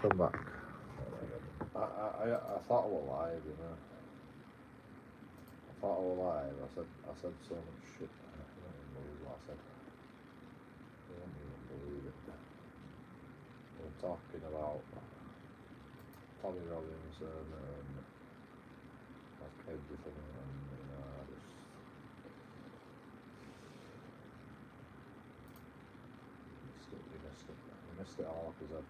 Come back. I thought I was live, you know. I thought I was live. I said so much shit. I don't even believe what I said. I don't even believe it. We were talking about Tommy Robinson and like everything, and you know, I just you missed it all because I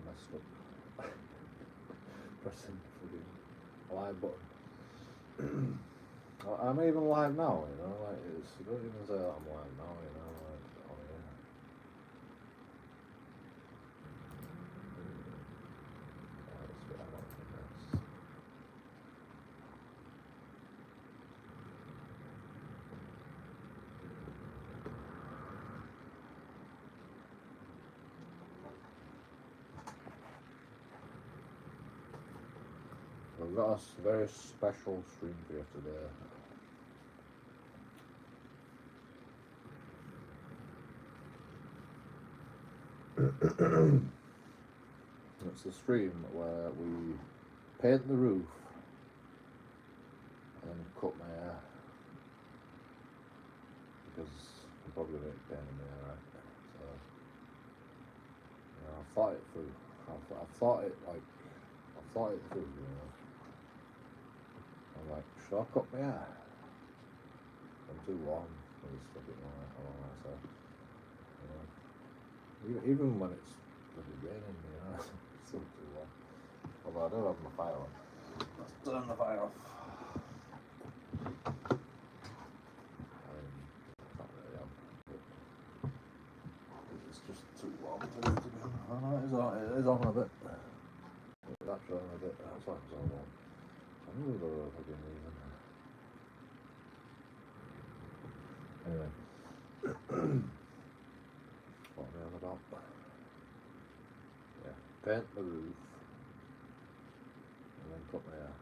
messed up pressing the live button. I'm even live now, you know, like it don't even say that I'm live now, you know, like, oh yeah. That's what I want to guess. We've got a very special stream for you today. It's the stream where we paint the roof and then cut my hair because I'm probably going to make pain in my hair, right? So, you know, I've thought it through. I've thought it through, you know. I'm like, should I cut my hair? I'm too long. It's fucking long, so, you know. Even when it's raining, you know, it's still too long. Although I don't have my fire on. Let's turn the fire off. Not really on. It's just too long to be on. I know it is on a bit. It's actually on a bit. That's why it's so long. I knew there was a fucking reason. Anyway. What am I on about? Yeah. Paint the roof. And then cut my hair.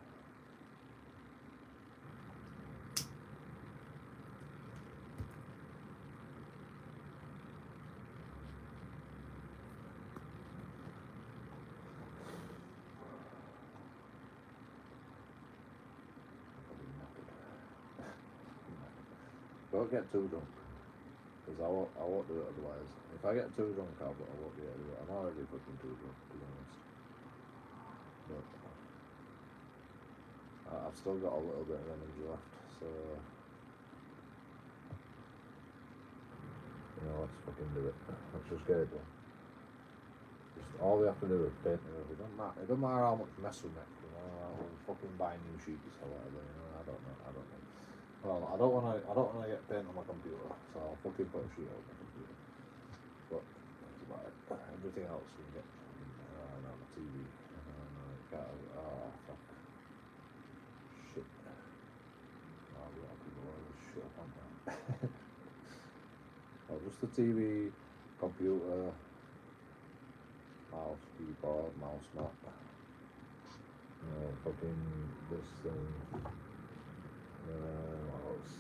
Don't get too drunk, because I won't do it otherwise. If I get too drunk, I won't be able to do it. I'm already fucking too drunk, to be honest. But I've still got a little bit of energy left, so you know, let's fucking do it. Let's just get it done. Just all we have to do is paint it. It doesn't matter how much mess we make. You know, I'll fucking buy new sheets or whatever. You know, I don't know. Well, I don't wanna get paint on my computer, so I'll fucking put a sheet on my computer. But that's about it. Everything else we can get on the TV. Fuck. Shit. Oh, we gotta put all this shit up on there. Oh, just the TV, computer, mouse, keyboard, mouse mat. Fucking this thing. What else?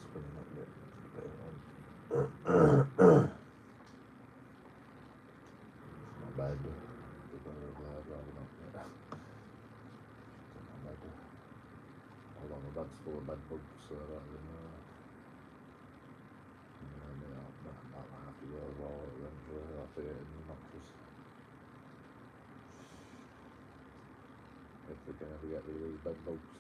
My bed. Hold on, my bed's full of bed bugs, so I don't even know. That might have to go as well eventually. I'll have to get a new mattress. If we can ever get rid of these bed bugs.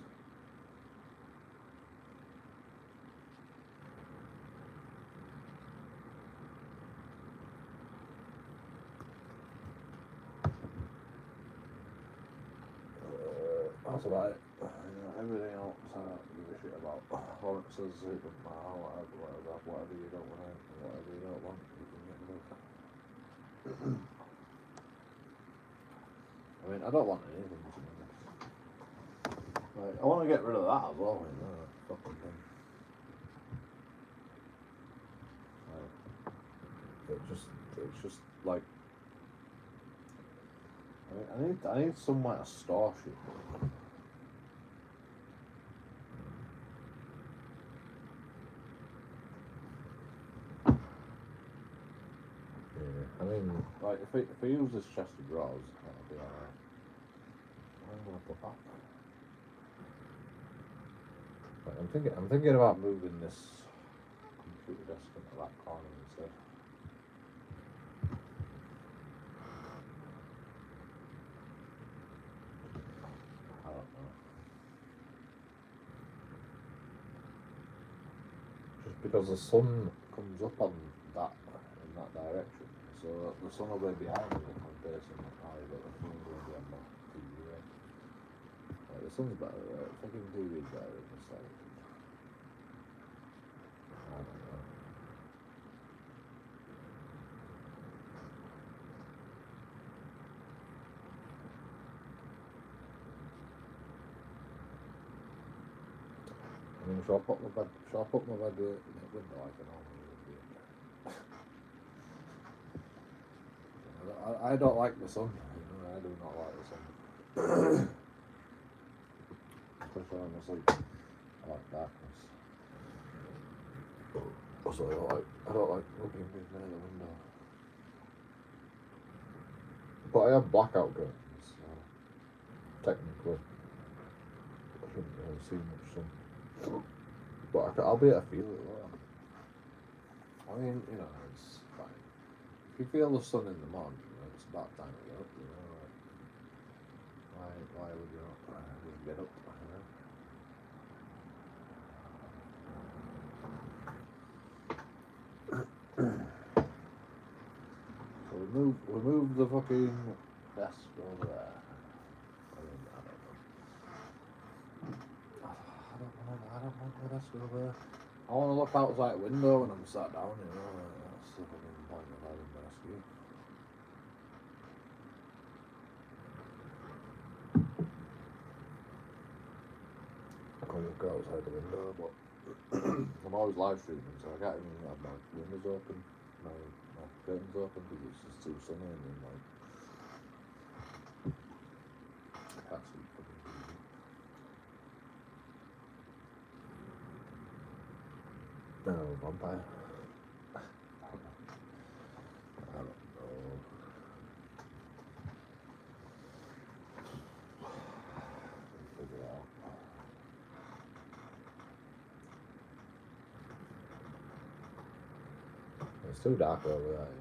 That's about it. Everything else I don't give a shit about. Lawrence says it doesn't matter, whatever you don't want, whatever you don't want, you can get rid of. I mean, I don't want anything, to be honest. Like, I want to get rid of that as well, you know, that fucking thing. Like, it's just like, I need somewhere to store shit. I mean, like if I use this chest of drawers, that'll be alright. Where am I gonna put that? Right, I'm thinking about moving this computer desk into that corner instead. I don't know. Just because the sun comes up on that in that direction, so the sun will be behind me if I'm facing the eye, but the sun's going to be on my TV. Like the sun's better, right? Fucking TV's better in this direction. I don't know. I mean, shall I put my bed in the window like an normal? I don't like the sun. I do not like the sun. Especially when I'm asleep. I like darkness. Also, I don't like looking near the window. But I have blackout curtains, so technically I shouldn't really see much sun. But I'll be able to feel it though. I mean, you know, it's fine. If you feel the sun in the morning, it's about time to get up, you know. Why would you not get up? So we move the fucking desk over there. I don't want the desk over there. I want to look outside the window when I'm sat down, you know. That's the fucking point of having the desk here. I can look outside the window, but I'm always live streaming, so I can't even have my windows open, my curtains open, because it's just too sunny and then like I can't see fucking TV. No, vampire. I don't know. Figure it out. It's too dark over there,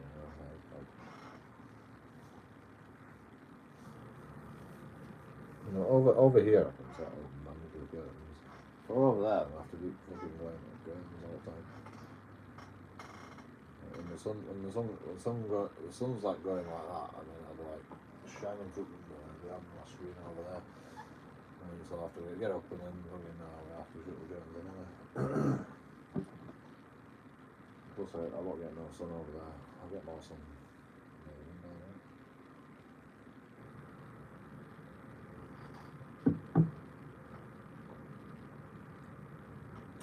you know. Over here I can sort of manage the curtains. But over there I have to be fucking wearing my curtains all the time. And the sun's like going like that, and then I'll be like shining through the window and having my screen over there. And so I have to get up and then fucking I have to shut the curtains anyway. Plus I won't get no sun over there. I'll get more sun.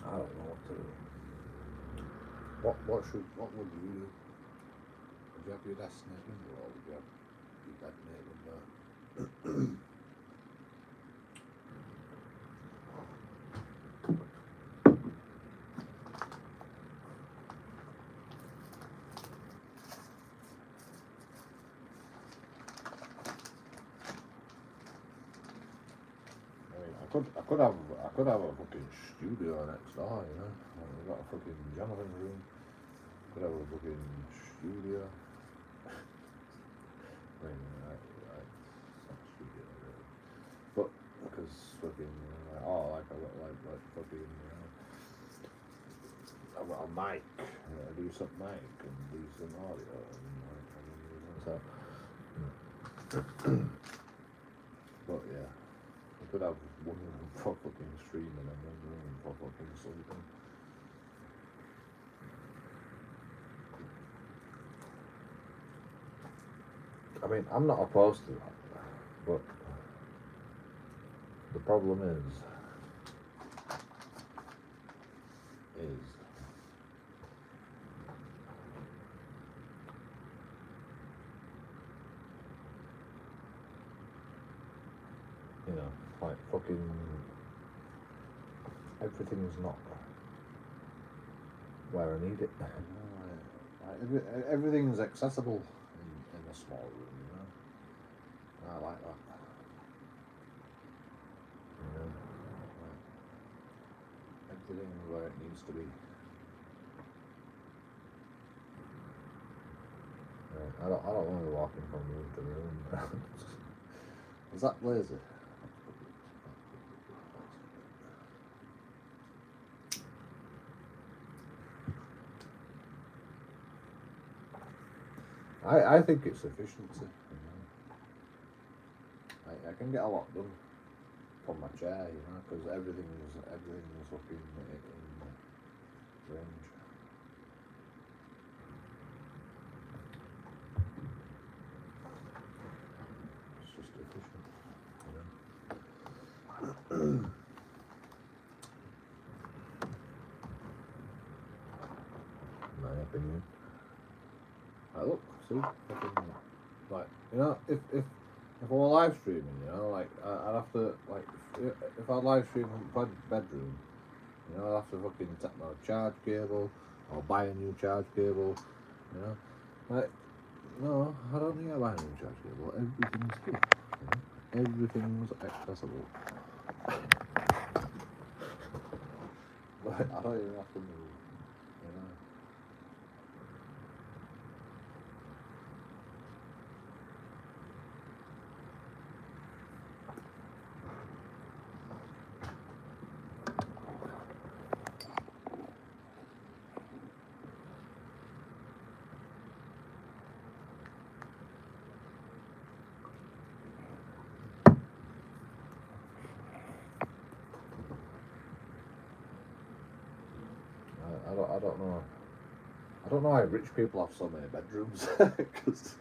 I don't know what to do. What would you do? Would you have your desk near window or would you have your bed near window? I could have a fucking studio next door, you know. We've got a fucking Jonathan room. Could have a fucking studio. I mean, right, it's not a studio really. But because fucking like fucking I've got a mic, a decent mic and decent audio and so. But yeah. I could have one room for fucking streaming and one room for fucking sleeping. I mean, I'm not opposed to that, but the problem is you know, like fucking everything's not where I need it. Everything's accessible in a small room, you know. I like that. You know, like everything where it needs to be. Right, I don't want to be walking from room to room. Is that lazy? I think it's efficiency. You know? I can get a lot done from my chair, you know, because everything's fucking in range. It's just efficient, you know. My opinion. Look, see, fucking, like, you know, if I were live streaming, you know, like, I'd have to, like, if I live stream from bedroom, you know, I'd have to fucking take my charge cable, or buy a new charge cable, you know, like, no, I don't need to buy a new charge cable, everything's here, you know, everything's accessible. Like, I don't even have to move, you know. I don't know. I don't know why rich people have so many bedrooms, because,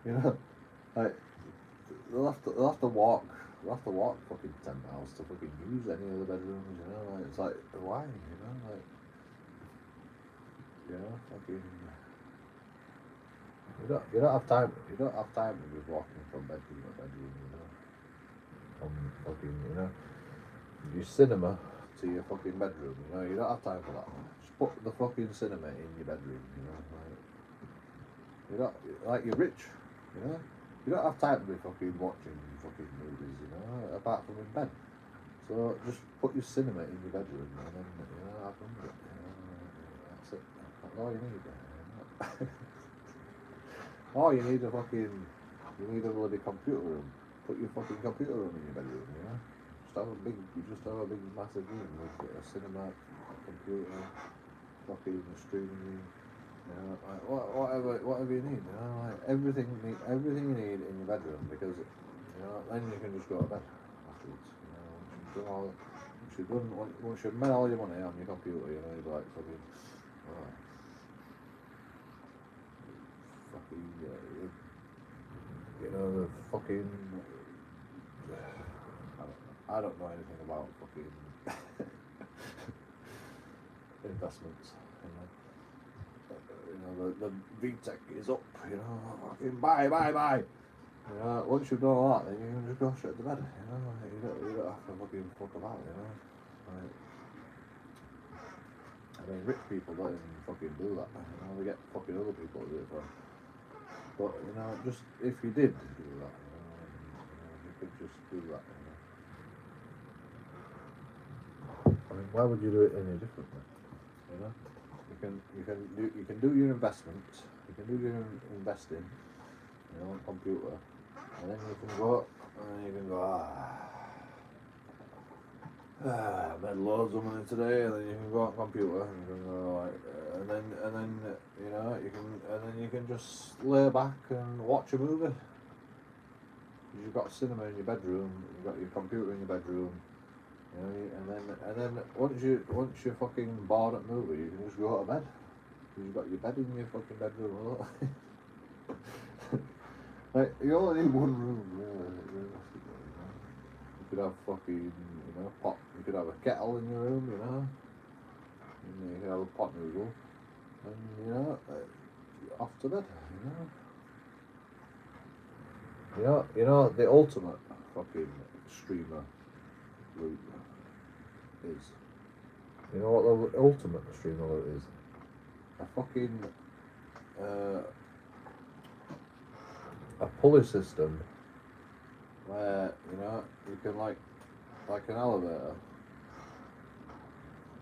you know, like, they'll have to walk fucking 10 miles to fucking use any of the bedrooms, you know, like, it's like, why, you know, like, you know, fucking, you don't have time to be walking from bedroom to bedroom, you know, from fucking, you know, your cinema to your fucking bedroom, you know, you don't have time for that. Just put the fucking cinema in your bedroom, you know, like, you don't, like, you're rich, you know, you don't have time to be fucking watching fucking movies, you know, apart from in bed. So just put your cinema in your bedroom, and then, you know, have fun with it, you know, that's it, that's all you need, you know? Oh, you need a bloody computer room. Put your fucking computer room in your bedroom, you know? You just have a big massive room with a cinema, computer, fucking streaming room, you know, like whatever you need, you know, like everything you need in your bedroom, because, you know, then you can just go to bed afterwards, you know, once you've made all your money on your computer, you know, you'd be like fucking, oh, fucking, you know, the fucking, I don't know anything about fucking investments, you know, the VTech is up, you know, fucking buy, you know, once you've done all that, then you can just go straight to bed, you know, like, you don't have to fucking fuck about, you know, like, I mean, rich people don't even fucking do that, you know, they get fucking other people to do it for them, but, you know, just, if you did do that, you know, you could just do that, you know. I mean, why would you do it any differently? You know, you can do your investments, you can do your investing, you know, on computer, and then you can go, I made loads of money today, and then you can go on computer, and you can go like, and then you can just lay back and watch a movie. You've got cinema in your bedroom, you've got your computer in your bedroom. You know, and then once you're fucking bored at movie, you can just go to bed. You've got your bed in your fucking bedroom. Like, you only need one room, really. You could have fucking, you know, pot. You could have a kettle in your room, you know. And you could have a pot noodle, and, you know, off to bed, you know. You know the ultimate fucking streamer route is. You know what the ultimate streamer route is? A fucking a pulley system where, you know, you can like an elevator.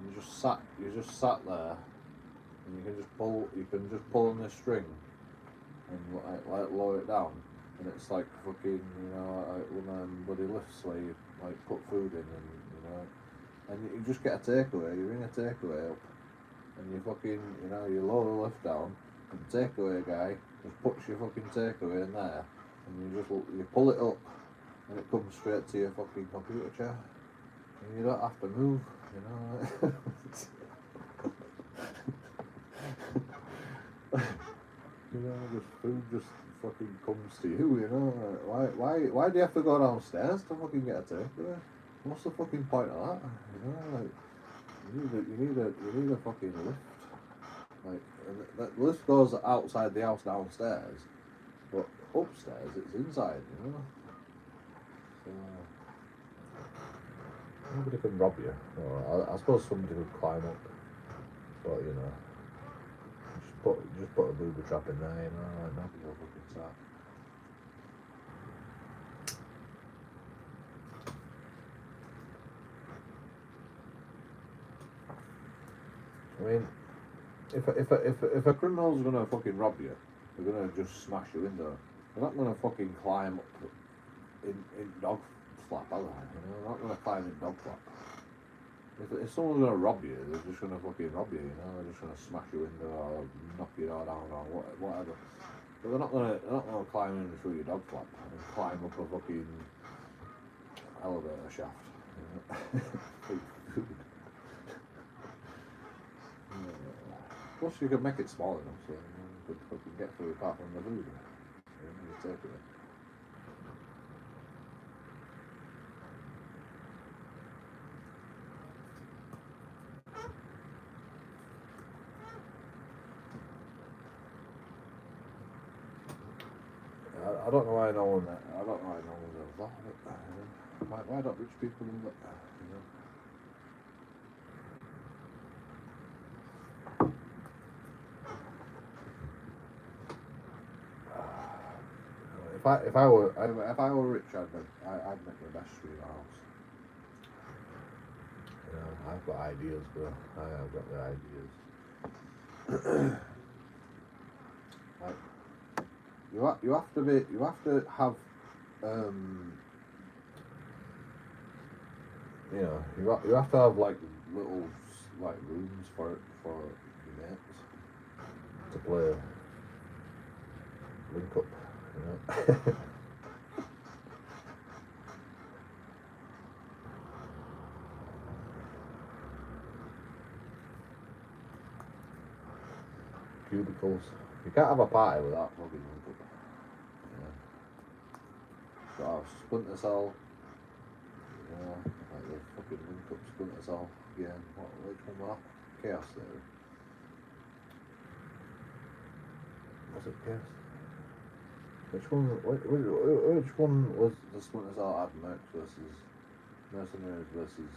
You just sat there, and you can just pull on this string and like lower it down, and it's like fucking, you know, like one of them bloody lifts where you like put food in, and you know, and you just get a takeaway. You ring a takeaway up, and you fucking, you know, you lower the lift down, and the takeaway guy just puts your fucking takeaway in there, and you pull it up, and it comes straight to your fucking computer chair, and you don't have to move, you know. You know, just food just fucking comes to you, you know. Why do you have to go downstairs to fucking get a takeaway? What's the fucking point of that? You know, like you need a fucking lift. Like, the lift goes outside the house downstairs, but upstairs it's inside, you know. So nobody can rob you. Or I suppose somebody could climb up, but you know, just put a booby trap in there, you know, like nobody will fucking start. I mean, if a criminal's gonna fucking rob you, they're gonna just smash your window. They're not gonna fucking climb up in dog flap, are they? You know, they're not gonna climb in dog flap. If someone's gonna rob you, they're just gonna fucking rob you. You know, they're just gonna smash your window or knock your door down or whatever. But they're not gonna climb in through your dog flap and climb up a fucking elevator shaft. You know? Plus, you can make it small enough so you could fucking get through apart from the food. You take it. I don't know why no one does that. Why don't rich people do that? You know? If I were rich, I'd make the best street house. You know, I've got ideas, bro. I have got the ideas. Like, you have to have you know, you have to have like little like rooms for your mates to play link up, you know. Cubicles. You can't have a party without fucking link up. Yeah. Got a Splinter Cell. Yeah, like the fucking link up Splinter Cell game. Which one was that? Chaos Theory. Was it Chaos? Which one was the Splinter Cell had Mercs versus Mercenaries versus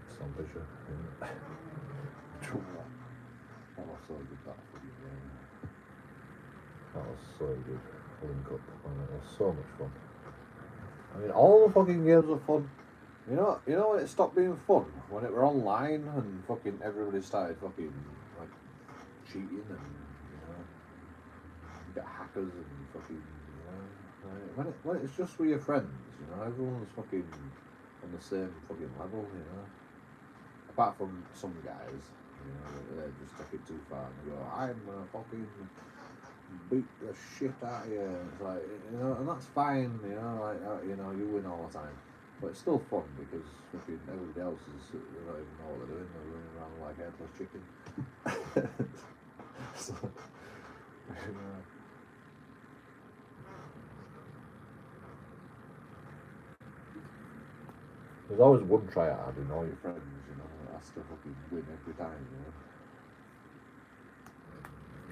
Sam Fisher? That was so good, that fucking game. That was so good. Link up, and it was so much fun. I mean, all the fucking games were fun. You know when it stopped being fun? When it were online and fucking everybody started fucking like cheating and, you know, you get hackers and fucking, you know, when it's just with your friends, you know, everyone's fucking on the same fucking level, you know. Apart from some guys, you know, they just take it too far and go, I'm gonna fucking beat the shit out of you. It's like, you know, and that's fine, you know, like, you know, you win all the time. But it's still fun because fucking everybody else they don't even know what they're doing. They're running around like headless chicken. So, you know. There's always one triad in all your friends, you know, that has to fucking win every time, you know.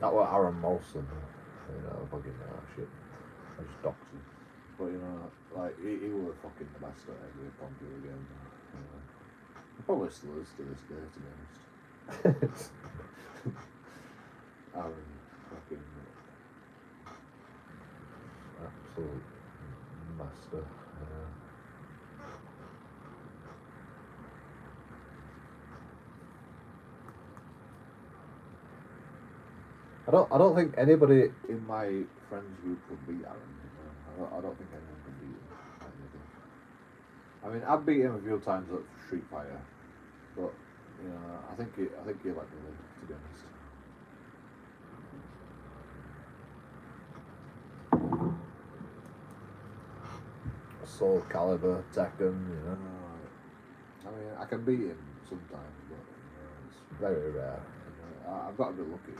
Not what Aaron Molson, you know, fucking shit. I just doxed him. But, you know, like, he was fucking the best at every computer game. You know. He probably still is to this day, to be honest. Aaron, fucking, absolute master. I don't think anybody in my friends group could beat Aaron. I don't think anyone can beat him. I mean, I've beat him a few times at Street Fighter, but I think he'll let me win, to be honest. Soul Calibur, Tekken, I mean, I can beat him sometimes, but it's very rare. I've got to be lucky.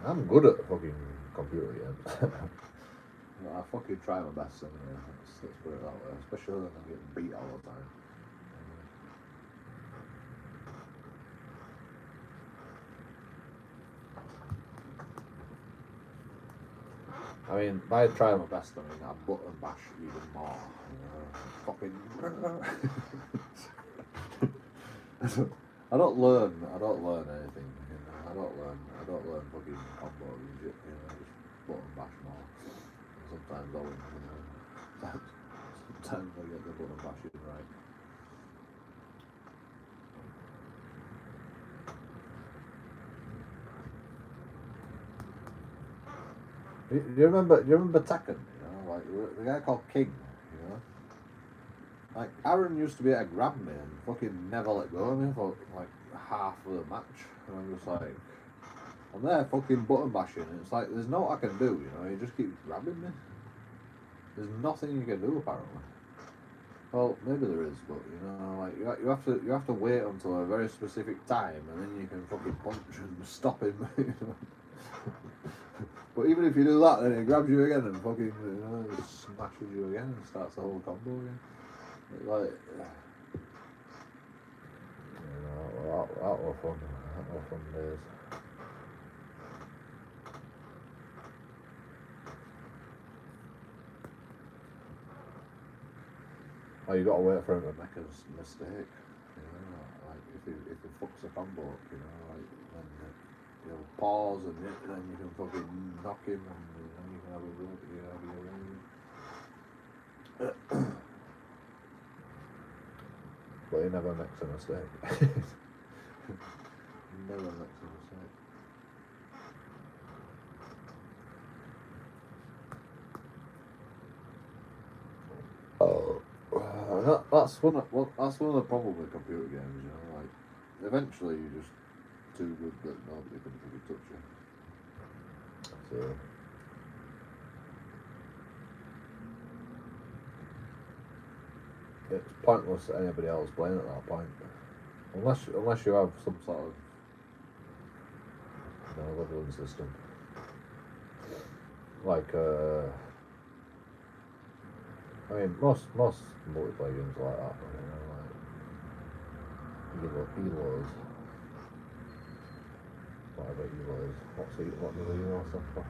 I'm good at fucking computer games. I fucking try my best anyway. Let's put it that way. Especially when I'm getting beat all the time. I mean, by trying my best, I mean I button bash even more. Fucking. I don't learn anything. I don't learn fucking combo and shit. Just button bash more. Sometimes I win. Sometimes I get the button bashing right. Do you remember Tekken? Like the guy called King. Like Aaron used to be able to grab me and fucking never let go of me for like half of the match, and I'm just like, I'm there fucking button bashing, and it's like there's no I can do. He just keeps grabbing me. There's nothing you can do apparently. Well, maybe there is, but like you have to wait until a very specific time, and then you can fucking punch and stop him. But even if you do that, then it grabs you again and fucking just smashes you again and starts the whole combo again. Like, that were fun. That were fun days. Oh, you gotta wait for him to make a mistake. Like if he fucks a combo up, like then he'll pause and then you can fucking knock him and then you can have a roll. But he never makes a mistake. Never makes a mistake. Oh, that's one of the problems with computer games. Like eventually you're just too good that nobody can really touch you. So. It's pointless that anybody else playing at that point, unless you have some sort of leveling system, like I mean most multiplayer games are like that, like Elo's, whatever Elo is, what does Elo stand for?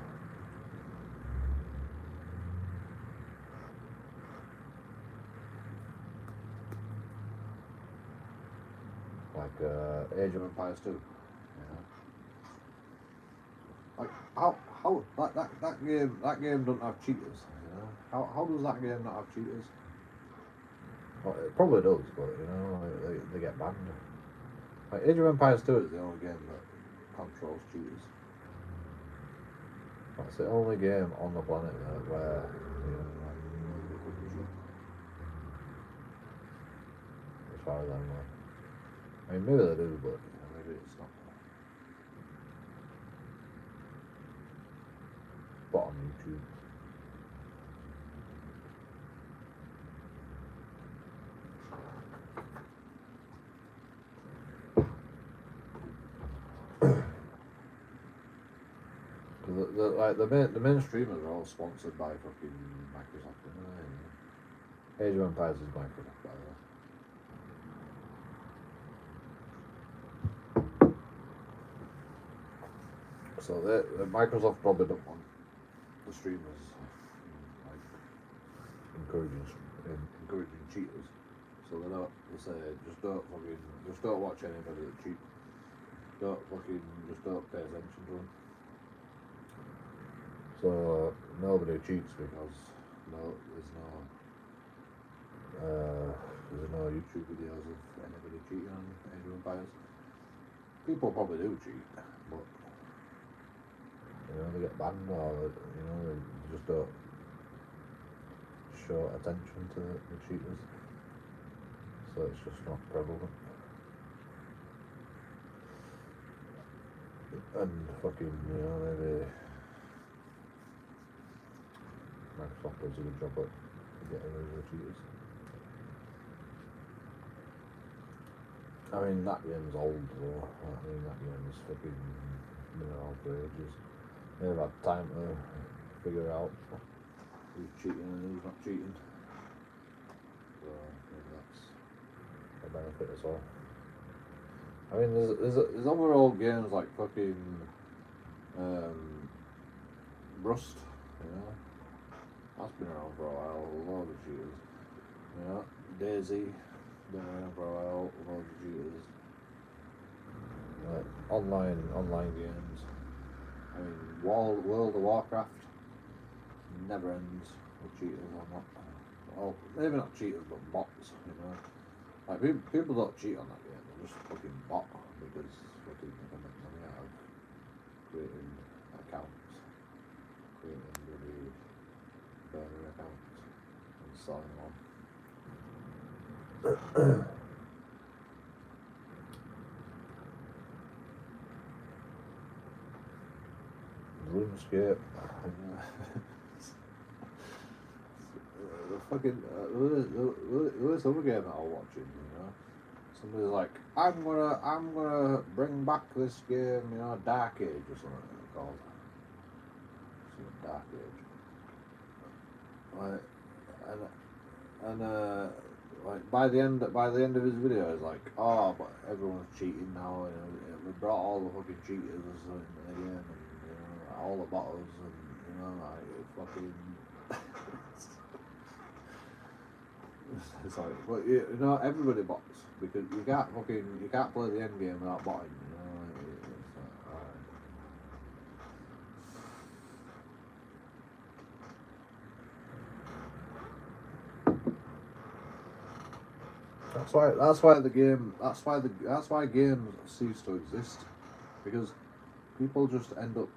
Like Age of Empires 2. Like how that game doesn't have cheaters. How does that game not have cheaters? Well, it probably does, but they get banned. Like Age of Empires 2 is the only game that controls cheaters. That's the only game on the planet where as far as I know. I mean, maybe they do, but maybe it's not. But on YouTube. The main streamers are all sponsored by fucking Microsoft. Age of Empires is Microsoft, by the way. So Microsoft probably don't want the streamers like encouraging cheaters. So they say just don't watch anybody that cheats. Just don't pay attention to them. So nobody cheats because there's no YouTube videos of anybody cheating on Age of Empires. People probably do cheat, but they get banned or they just don't show attention to the cheaters. So it's just not prevalent. And fucking, maybe Microsoft does a good job at getting rid of the cheaters. I mean, that game's old though. I mean, that game's fucking been around for ages. They've had time to figure out who's cheating and who's not cheating. So maybe that's a benefit as well. I mean, there's other old games like fucking Rust, that's been around for a while, a lot of cheaters. Daisy, been around for a while, a lot of cheaters. Like online games. I mean, World of Warcraft never ends with cheaters on that. Well, maybe not cheaters, but bots. Like people don't cheat on that game; they just fucking bot because fucking they can make money out of creating accounts, creating really burner accounts and selling them on. RuneScape. Fucking this other game that I'm watching, somebody's like, I'm gonna bring back this game, Dark Age or something it's called. Dark Age. Like by the end of his video, it's like, oh, but everyone's cheating now, and we brought all the fucking cheaters in the game, and all the bottles, and like fucking. It's like, but everybody bots because you can't play the end game without botting. It's like, That's why games cease to exist, because people just end up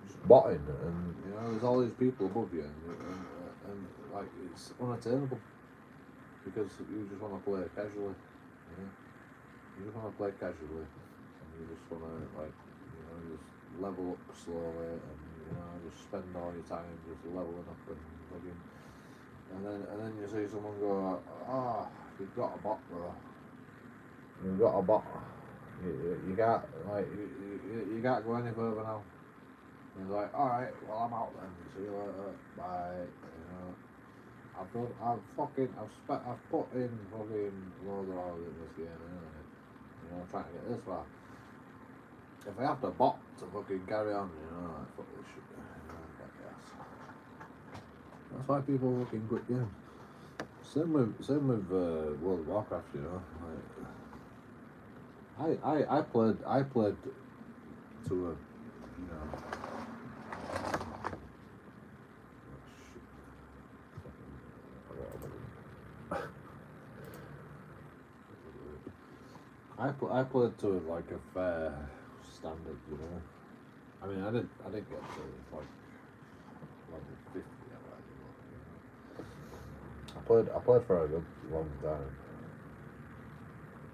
just botting, and there's all these people above you, and like it's unattainable because you just want to play casually. You just want to play casually, and you just want to just level up slowly, and just spend all your time just leveling up and fucking. And then you see someone go, you've got a bot, bro. You've got a bot. You can't you can't go any further now. And he's like, all right, well I'm out then. See you later. Bye. I've put in fucking loads of hours in this game, trying to get this far. If I have to bot to fucking carry on, like, fuck this shit. That's why people fucking quit games. Same with World of Warcraft, Like, I played to a I played to like a fair standard, I mean, I didn't get to like level 50 I played for a good long time.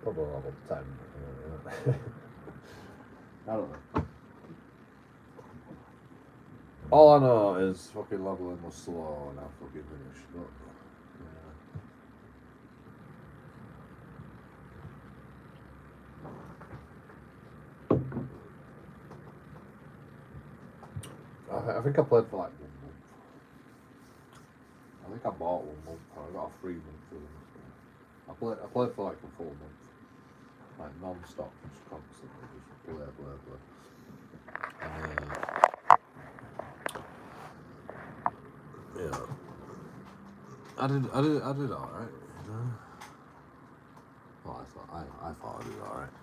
Probably level 10. I don't know. All I know is fucking leveling was slow and I fucking finished. But, I think I played for like 1 month. I think I bought 1 month. I got a free month for them. I played for like a full month, like non-stop, just constantly, just play. I did all right. Well, I thought I did all right.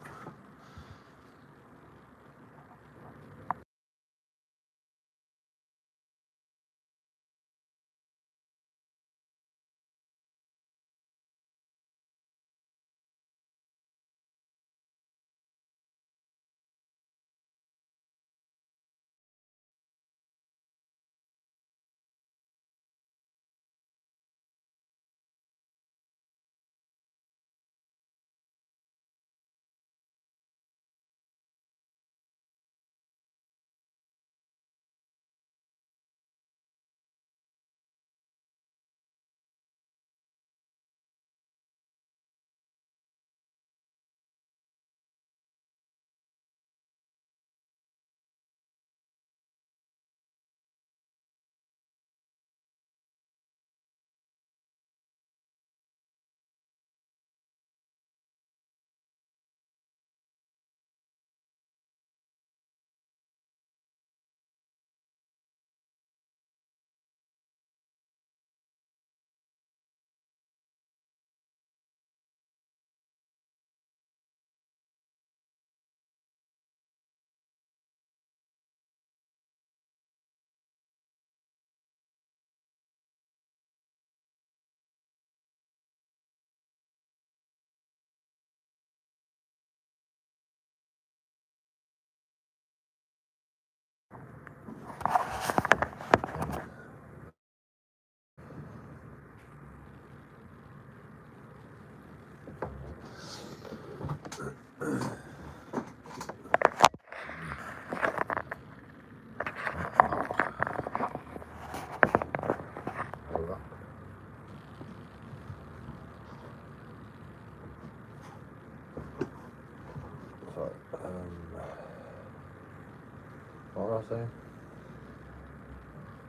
What was I saying?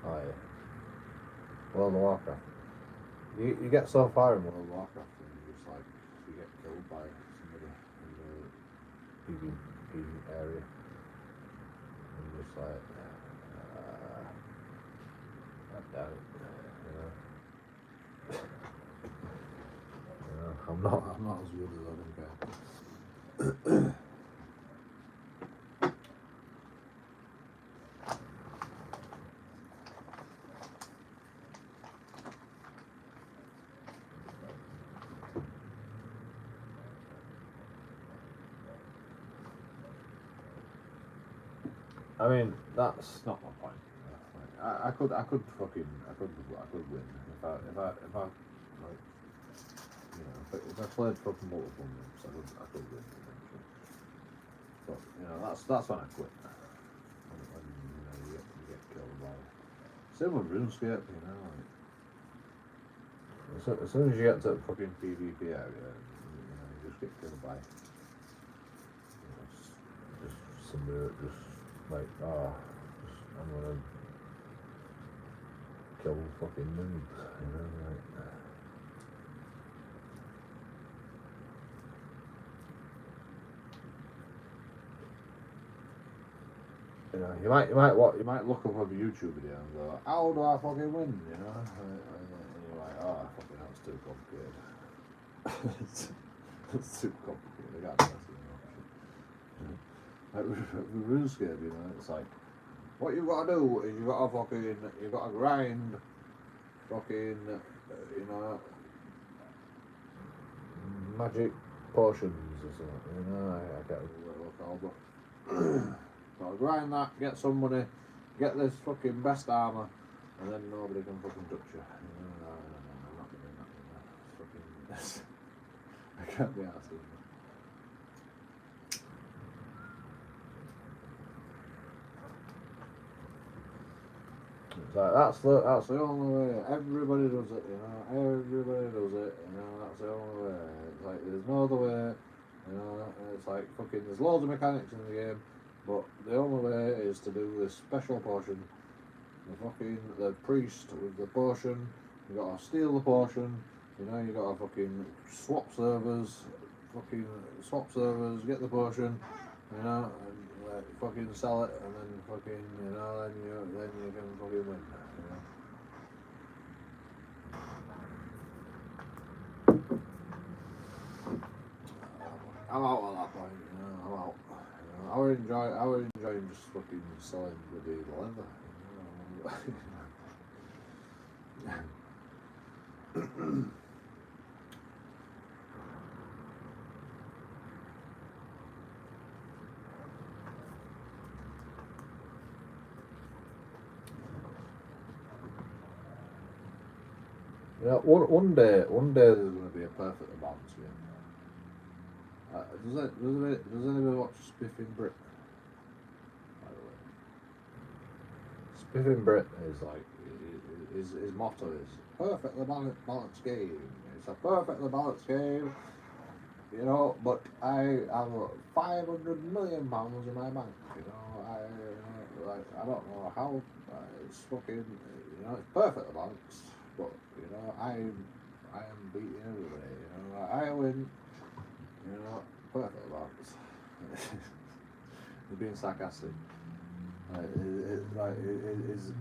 Oh yeah. World of Warcraft. You get so far in World of Warcraft and you just like you get killed by somebody in the PvP area. And you're just like I doubt it, you know. You know, I'm not as good as I think I am. I mean, that's not my point. Like, I could win if I like, you know, if I played fucking multiple months, I could win eventually. But you know, that's when I quit. When you know you get killed by. Same with RuneScape, you know. Like, as soon as you get to the fucking PvP area, you know, you just get killed by. You know, just somebody that just. Like, I'm gonna kill fucking noobs, you know, like. You know, you might look up a YouTube video and go, how do I fucking win, you know? And you're like, oh, fucking that's too complicated. it's too complicated, I got this, you know. Like with RuneScape, you know, it's like, what you gotta do is you gotta grind fucking, you know, magic potions or something, you know, I can't remember what they're called, but gotta grind that, get some money, get this fucking best armour, and then nobody can fucking touch you. No, I'm not doing that, you know, it's fucking, I can't be arsed with that. It's like, that's the only way. Everybody does it, you know. Everybody does it, you know. That's the only way. It's like there's no other way, you know. It's like fucking. There's loads of mechanics in the game, but the only way is to do this special potion. The priest with the potion. You gotta steal the potion. You know. You gotta fucking swap servers. Get the potion. You know. Fucking sell it, and then fucking, you know, then you can fucking win, you know. I'm out at that point, you know. I'm out. You know, I would enjoy just fucking selling the leather, you know. Yeah, one day there's going to be a perfectly balanced game. Does anybody watch Spiffing Brit? By the way, Spiffing Brit is like his motto is perfectly balanced game. It's a perfectly balanced game, you know. But I have £500 million in my bank. You know, I don't know how it's fucking. You know, it's perfectly balanced. But you know, I am beating everybody. You know, I win. You know, perfect balance. You're being sarcastic. It's like there is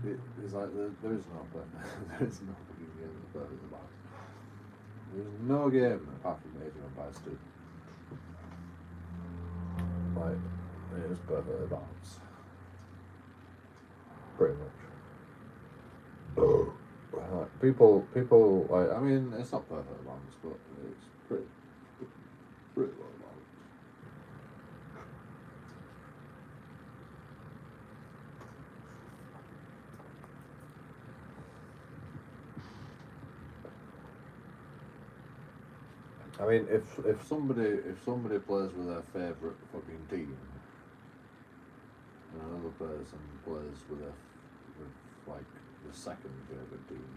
no there is no fucking game that's perfectly balanced. There's no game apart from Age of Empires 2. Like it is perfectly balanced. Pretty much. Like, people like, I mean, it's not perfect balanced, but it's pretty well balanced. I mean, if somebody plays with their favourite fucking team, and another person plays with like the second favourite team,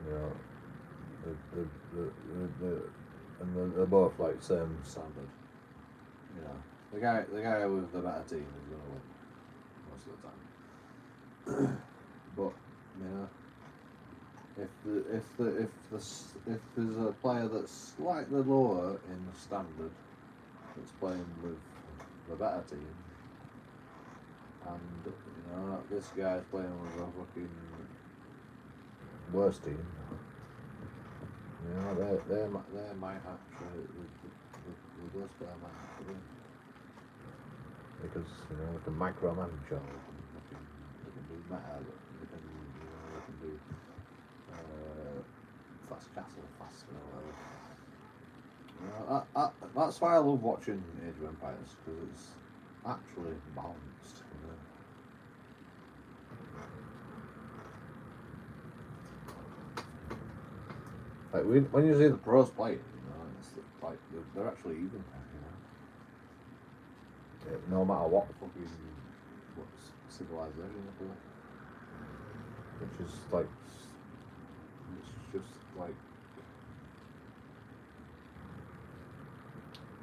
you know, and they're both like same standard. You know, the guy with the better team is gonna win. most of the time. But you know, if there's a player that's slightly lower in the standard that's playing with the better team, and you know this guy's playing with a fucking worse team, you know they might actually the worst player might actually win because you know they can micromanage or they can do meta, they can do fast castle faster or whatever. You know, that's why I love watching Age of Empires, because it's actually balanced. You know. Like when you see the pros play, you know, it's like they're actually even. You know, no matter what civilization they play, which is like it's just like.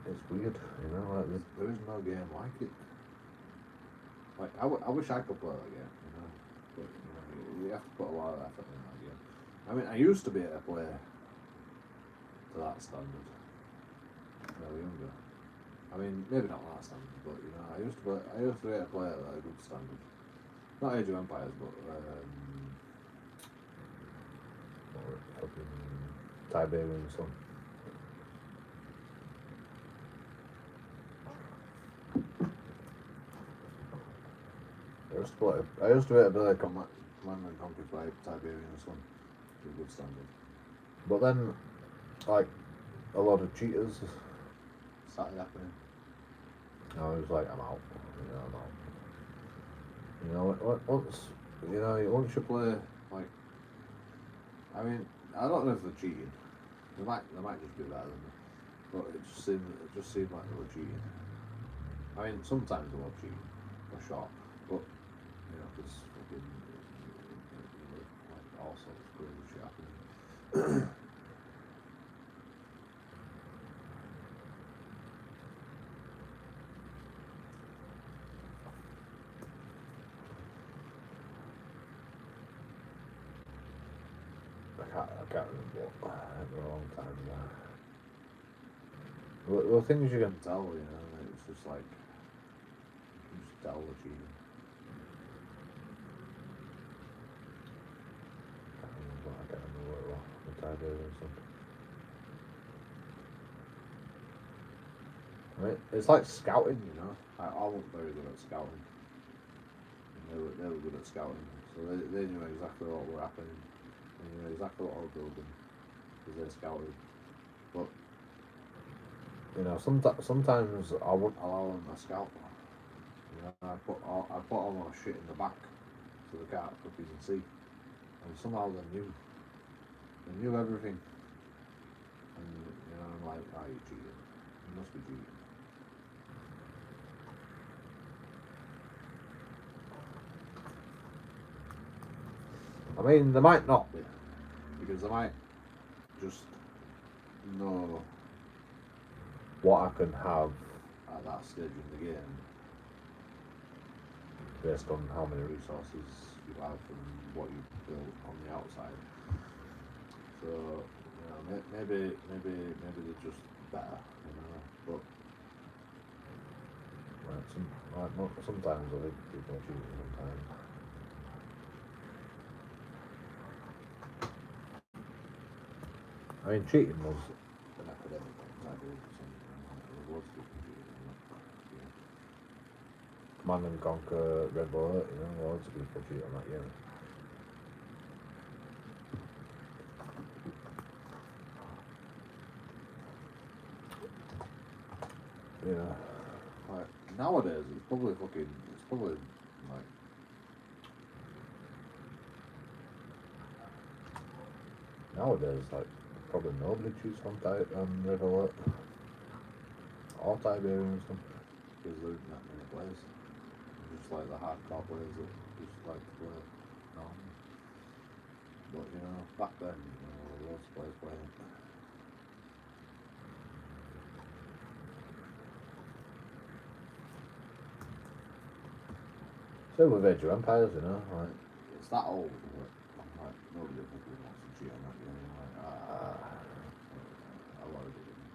It's weird, you know, like there is no game like it. Like, I wish I could play that game, you know, but, you know, you have to put a lot of effort in that game. I mean, I used to be able to play to that standard when I was younger. I mean, maybe not that standard, but, you know, I used to be able to play at a good standard. Not Age of Empires, but, fucking Tiberian Sun. I used to be able to play Command and Conquer by Tiberian Sun to a good standard. But then, like, a lot of cheaters started happening. And I was like, I'm out. You know, I'm out. You know, once you play, like, I mean, I don't know if they're cheating. They might just be better than me. But it just seemed like they were cheating. I mean, sometimes they were cheating, for sure. But you know, there's fucking like all sorts of crazy shit happening. I can't remember what for a long time now. Well, things you can tell, you know, it's just like you can just tell the cheating. I can't remember what it was. The Tiberian or something. I mean, it's like scouting, you know. I wasn't very good at scouting. And they were good at scouting, so they knew exactly what were happening. They knew exactly what I was building because they scouted. But you know, sometimes I wouldn't allow them to scout. You know, I put all my shit in the back so they can't fucking see. And somehow they knew everything. And you know, I'm like, oh, you cheating. You must be cheating. I mean, they might not be, because they might just know what I can have at that stage in the game based on how many resources you have and what you build on the outside. So, you know, maybe they're just better, you know, but sometimes I think people are cheating sometimes. I mean, cheating was an academic thing. I do something. There was loads of people cheating. You know. Command and Conquer, Red Alert, you know, loads of people cheat on that game. You know, like nowadays it's probably like nowadays like probably nobody cheats on Red Alert or Tiberian and stuff because there isn't that many players. Just like the hardcore players that just like to play normally. But you know, back then, you know, loads of players playing it. Same with Age of Empires, you know, like it's that old. Like nobody fucking wants to cheat on that game. Like I want to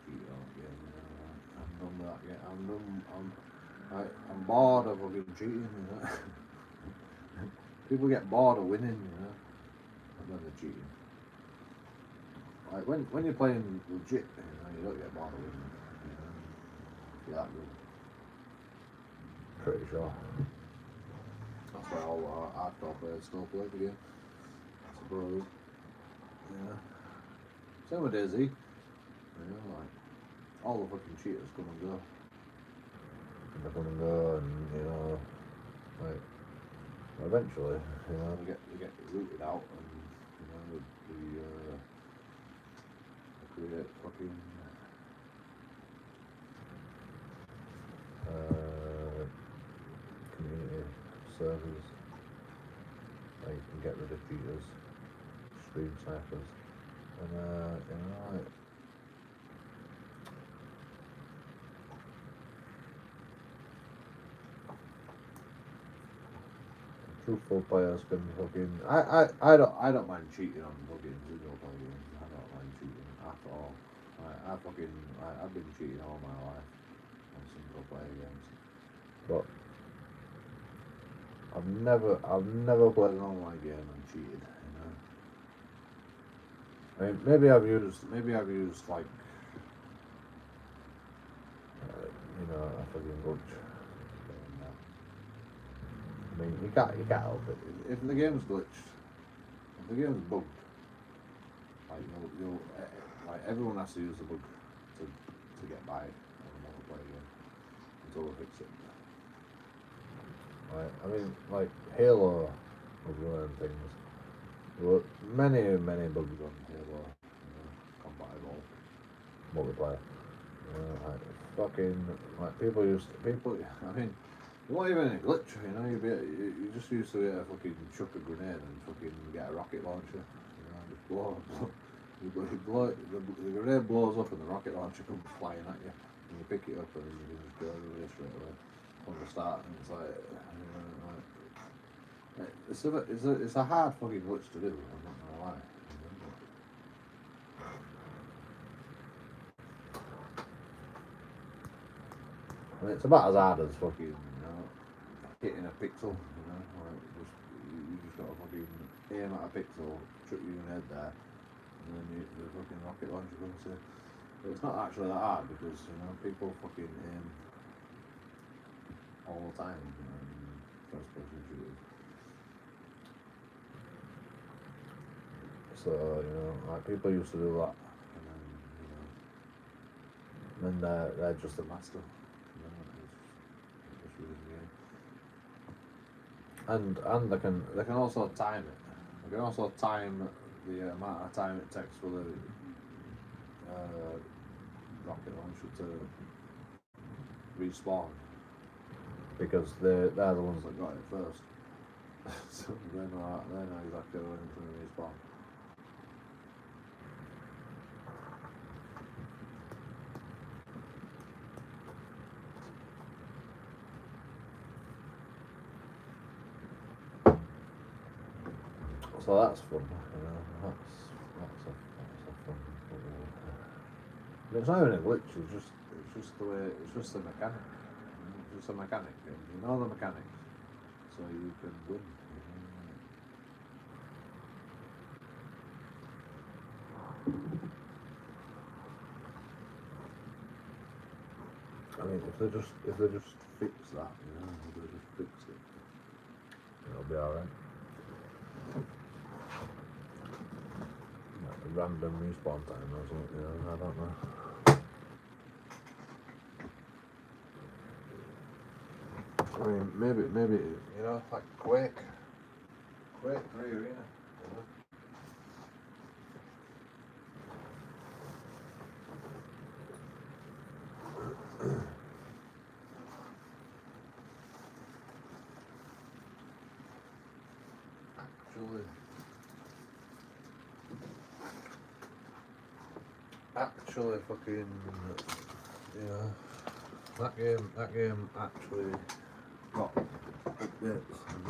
cheat on that game. You know, like, I'm done with that game. I'm done. I'm bored of fucking cheating. You know, people get bored of winning. You know, and then they're cheating. Like when you're playing legit, you don't get bored of winning. You know, you're that good. Pretty sure. That's why all hardcore players still play the game, I suppose. Yeah. Same with DayZ. You know, like all the fucking cheaters come and go. They come and go, and you know, like eventually, you know, they get rooted out, and you know, they create fucking community servers. Like you can get rid of cheaters, stream snipers, and you know, like truthful players can fucking. I don't mind cheating on fucking single player games. I don't mind cheating at all. I've been cheating all my life on single player games, but I've never played an online game and cheated. You know. I mean, maybe I've used like you know, a fucking glitch. I mean, you can't help it. If the game's glitched, if the game's bugged, like you'll like everyone has to use the bug to get by on a multiplayer game until they fix it. Like I mean, like Halo was one of them things. There were many bugs on Halo, compatible multiplayer. Like fucking like people. I mean. It wasn't even a glitch, you know. You just used to fucking chuck a grenade and fucking get a rocket launcher, you know, just the grenade blows up and the rocket launcher comes flying at you, and you pick it up and you can just go away straight away from the start, and it's like, you know, it's a hard fucking glitch to do. I'm not gonna lie. I mean, it's about as hard as fucking, you know, hitting a pixel, you know, like you just gotta fucking aim at a pixel, chuck your head there, and then the fucking rocket launcher comes in. But it's not actually that hard because, you know, people fucking aim all the time, you know, in first person shooters. So, you know, like people used to do that, and then, you know, they're just a master. And they can also time it. They can also time the amount of time it takes for the rocket launcher to respawn, because they're the ones that got it first. So they know exactly when it's going to respawn. So that's fun, you know. That's a fun. But it's not even a glitch. It's just the way. It's just the mechanic. You know? It's just a mechanic. You know the mechanics, so you can win. I mean, if they just fix that, you know, if they just fix it, it'll be alright. Random respawn time or something, you know, I don't know. I mean, maybe, you know, like Quake 3 Arena, you know. Actually fucking, you know, that game actually got updates and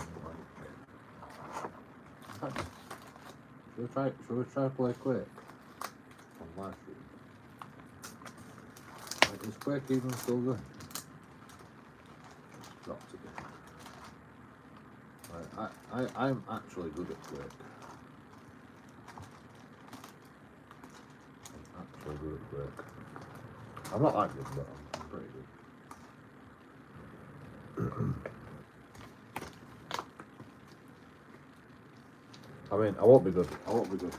Should we try play Quake on live stream? Like, is Quake even still good? It's got to be. Like, I'm actually good at Quake. I'm actually good at Quake. I'm not that good, but I'm pretty good. I mean, I won't be good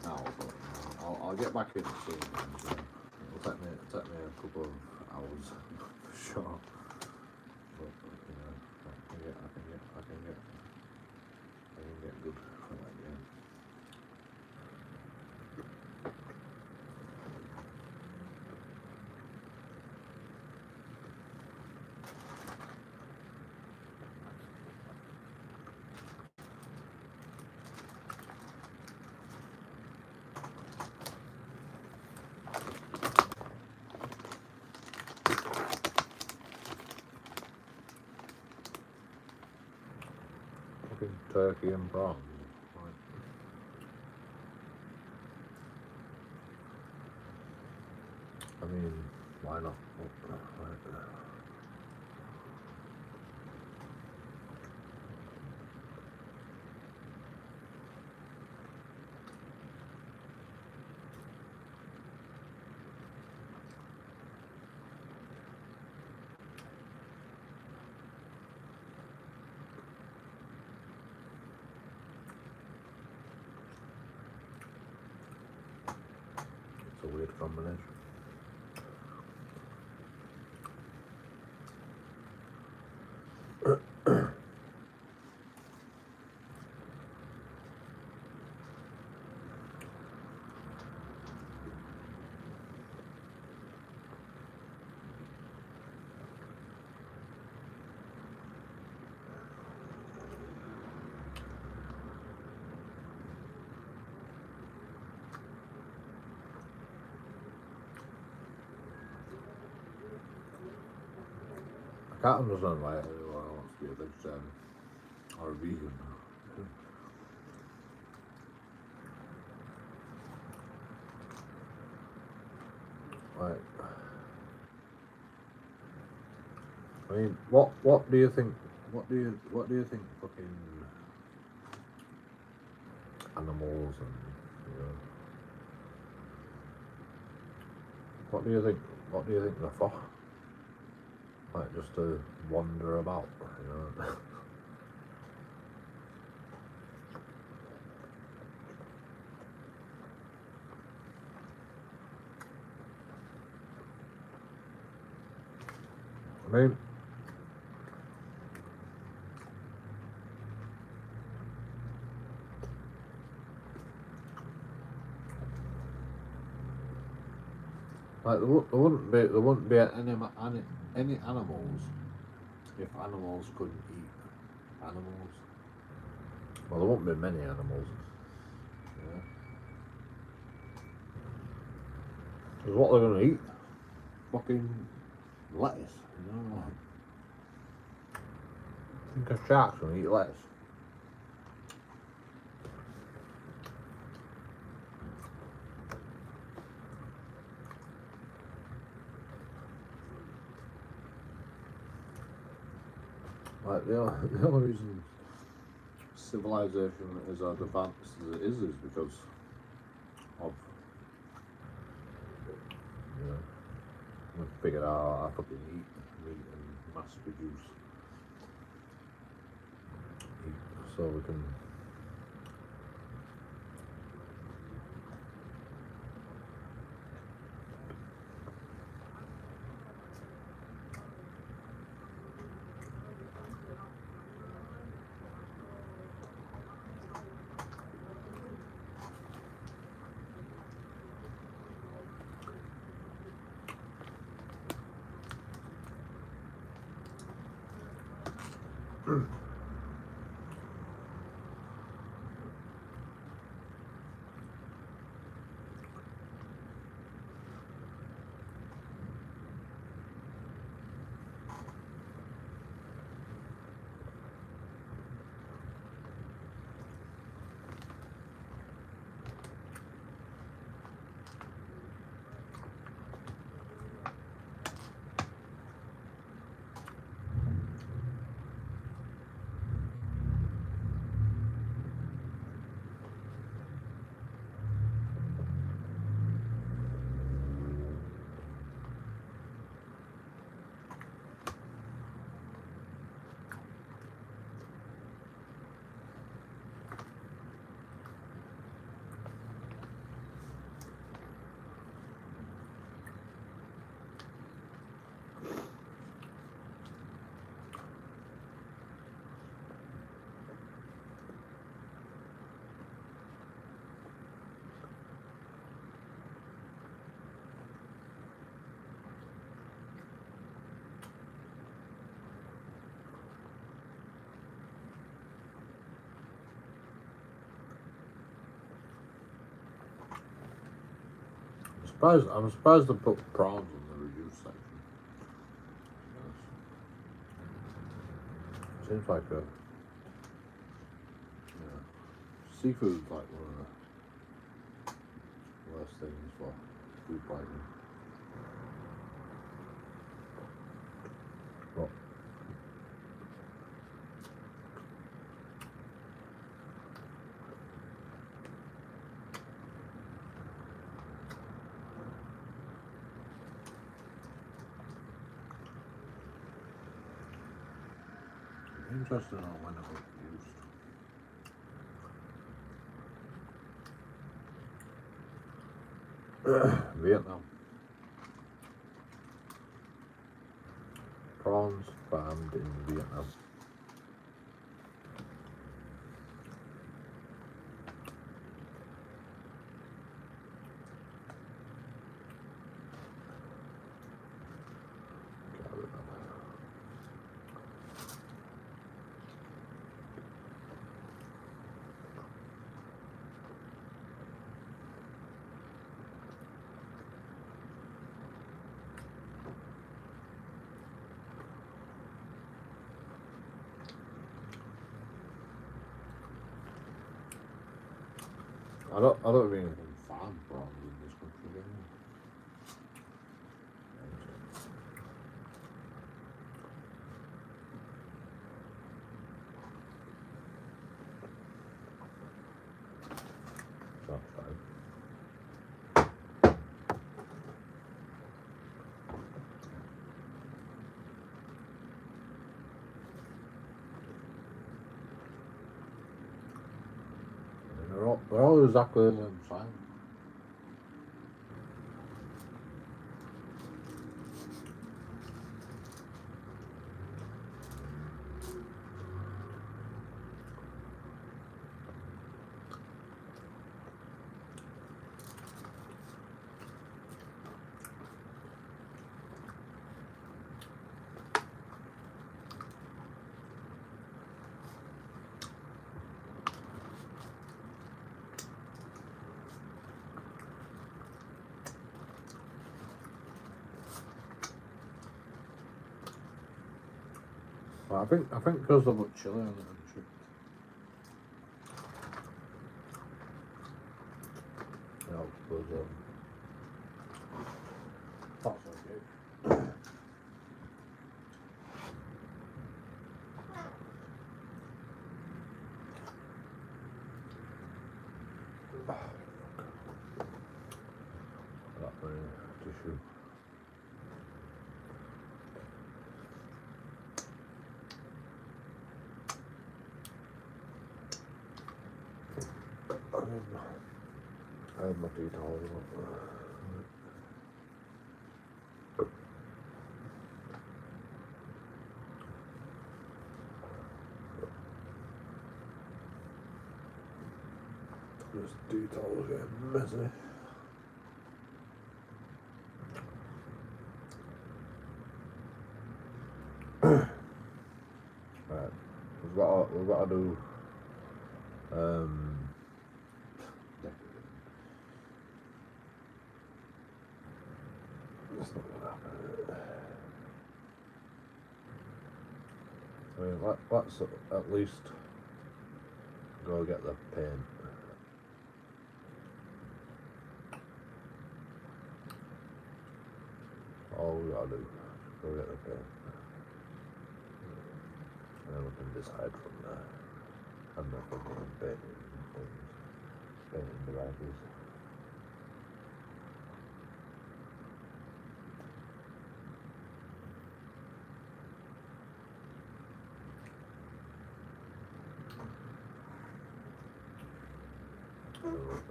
now, but I'll get back in soon. And, it'll take me a couple of hours for sure. But you know, I can get good for that game. Fucking turkey and prawns. I mean, why not? It's a weird combination. I can't understand why anyone wants to be a vegetarian or a vegan. Like, I mean, what do you think? What do you think? Fucking animals and what do you think? What do you think they're for? Like, just to wander about, I mean, like there wouldn't be any animals if animals couldn't eat animals. Well, there won't be many animals. Yeah. Because what they're gonna eat? Fucking lettuce, Think a shark's gonna eat lettuce? Like the only reason civilization is as advanced as it is because of we figured out how to fucking eat meat and mass produce meat so we can I'm surprised they put prawns in the reduced section. Seems like a seafood's like one of the worst things for food poisoning. But interesting on when it was used. Vietnam. Prawns farmed in Vietnam. I don't really farm prawns in this country anymore. That's fine. They're all exactly the same size. Well, I think because they put chili on it and shit. Yeah, because that's okay. That very tissue. I have my tea towels on. This tea towel's getting messy. Right, we've got to do that's not gonna happen. I mean, let's at least go get the paint. All we gotta do is go get the paint. And then we can decide from there. I'm not going to paint devices.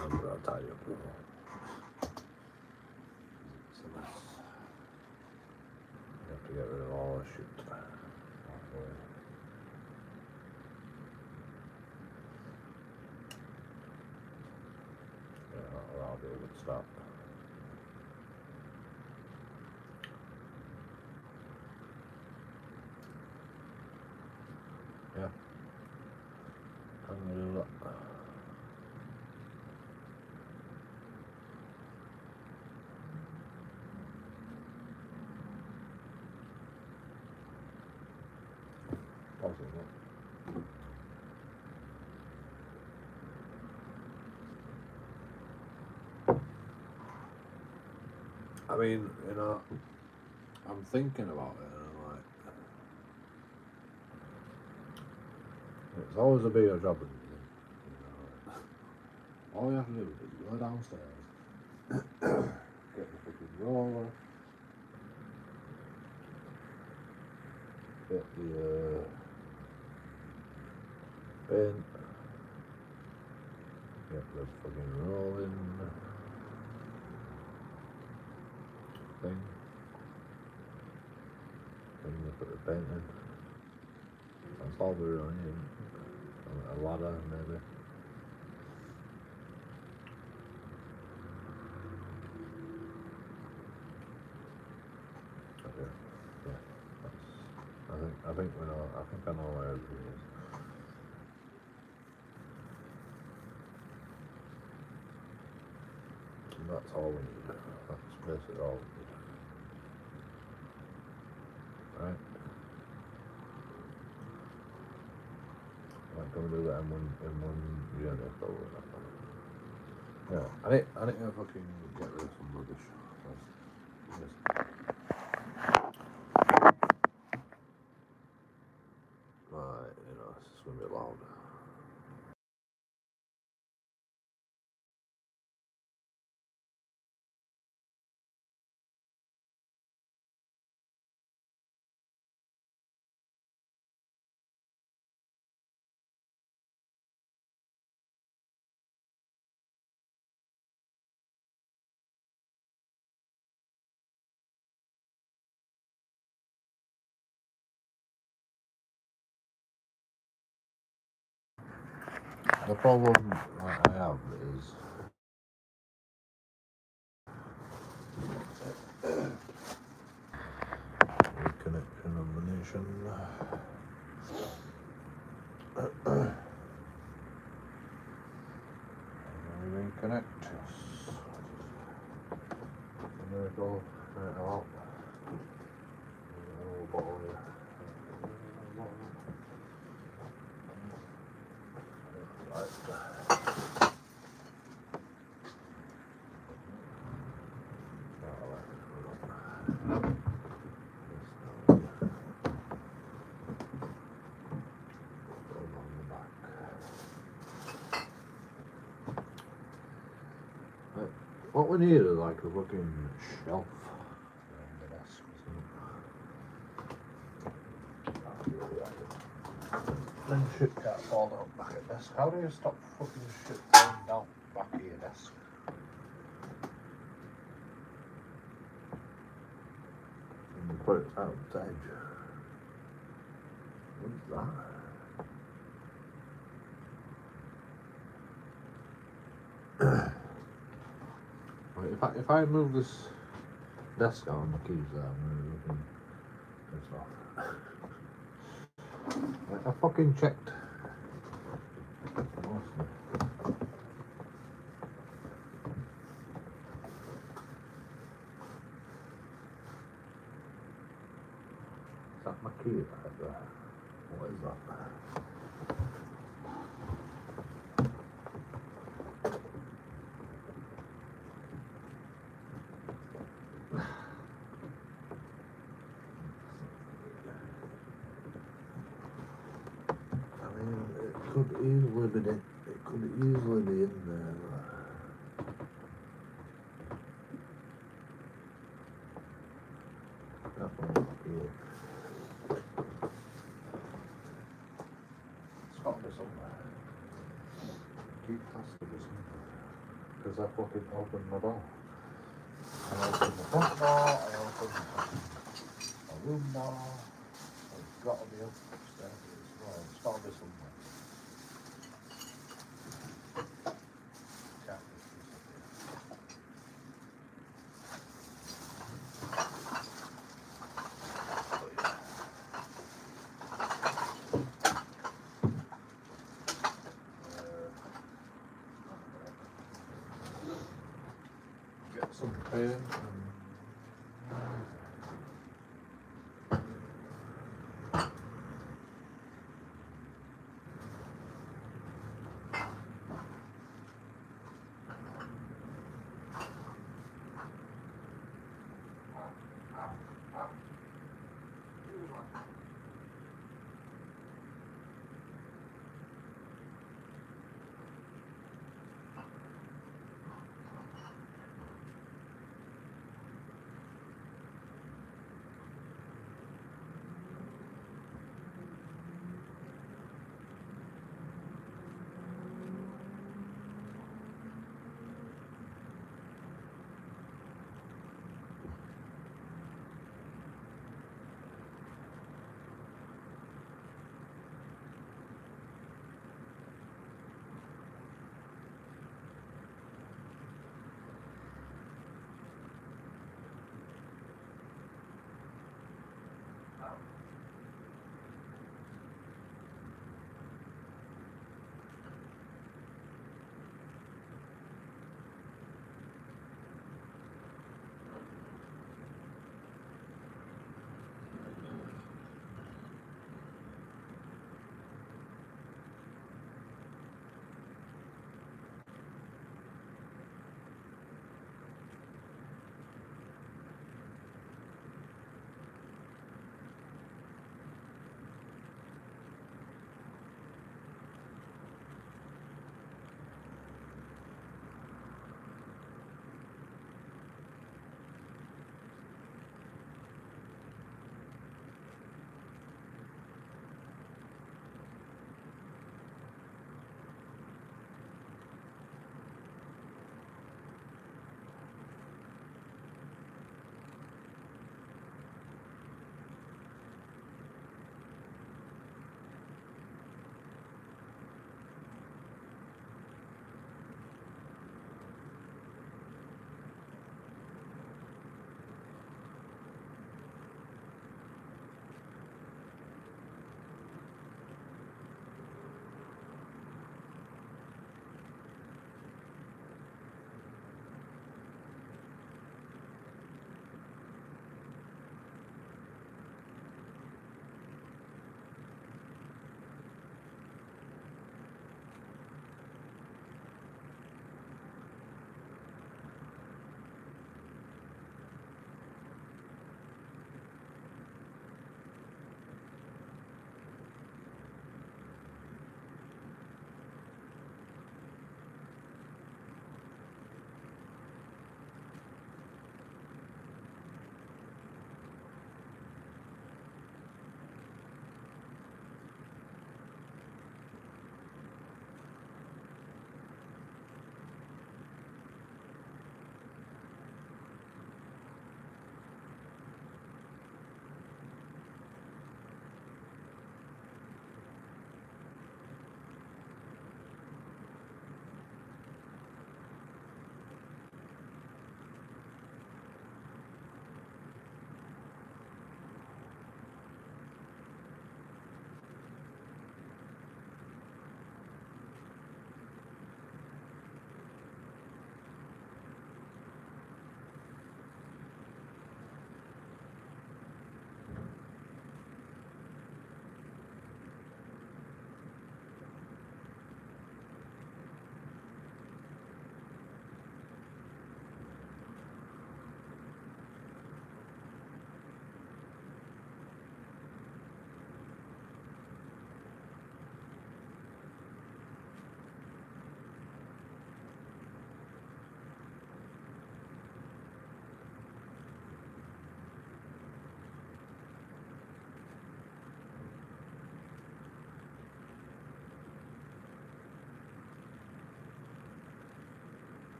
I'm going to tidy up a little. It's a mess. You have to get rid of all the shit. Yeah, that'll be a good start. Yeah. I'm going to do that. mean, you know, I'm thinking about it, and I'm like, it's always a bigger job than you think. You know, all you have to do is go downstairs, get the fucking roller, get the bin, get the fucking rolling thing, then you put the paint in. That's all we really need. A ladder, maybe. Okay. Yeah. I think we know. I think I know where everything is. And that's all we need. That's basically all we need. Right. Like, can we do that in one unit or whatever? Yeah. I need to fucking get rid of some rubbish. Yes. Right, you know, it's just gonna be loud. The problem I have is reconnection of the nation. Reconnect. There we go. Right, out. Bottle here. Right. What we need is like a fucking shelf around the desk or something. Then shit can't fall down back at desk. How do you stop fucking shit falling down back of your desk? And you put it out the edge. What's that? If I move this desk out and the keys there, I'm really looking pissed off. Like, I fucking checked. Is that my key right there? What is that? Could easily be in. It could easily be in there. That one up here. It's got to be somewhere. Keep has to be somewhere. Because I fucking opened my door. I opened the front door. I opened a room door. It's got to be upstairs. It's got to be somewhere. Get some paint.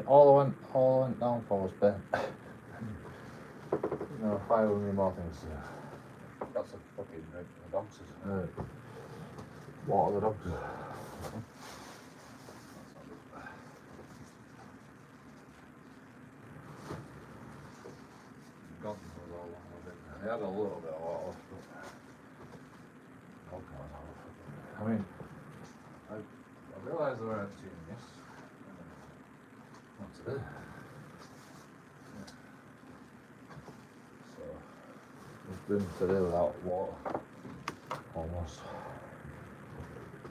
All I went down for was bed. No, 500 more things. That's a fucking drink for the dogs. Water the dogs. God knows how long I've been there. I had a little bit of water, but God knows how I mean, I realised they weren't tuning this. Not today. So, we've been today without water. Almost.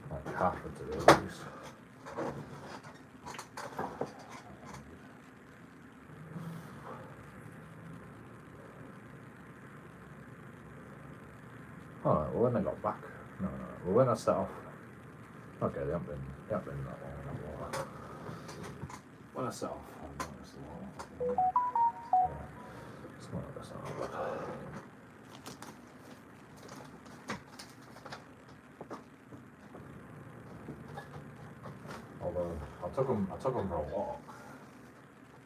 Like half of today at least. Alright, well when I got back, well when I set off, okay, they haven't been that long without water. When I set off, I noticed the water. It's not like that's not bad. Although, I took them for a walk,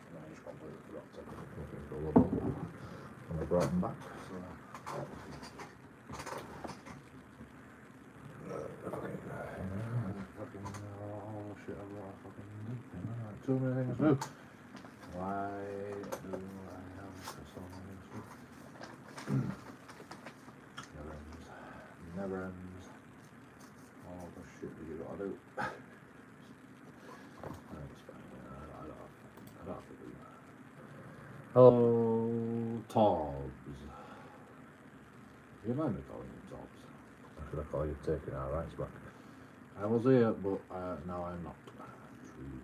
and I just completely forgot to looking for a little when I brought them back, so. Shit, I've got too many things to do. Why do I have so many things to do? Never ends. All the shit that you gotta do. I don't have to do that. Hello, Tobbs. You mind me calling you Tobbs? Or should I call you taking our rights back? I was here, but now I'm not. True.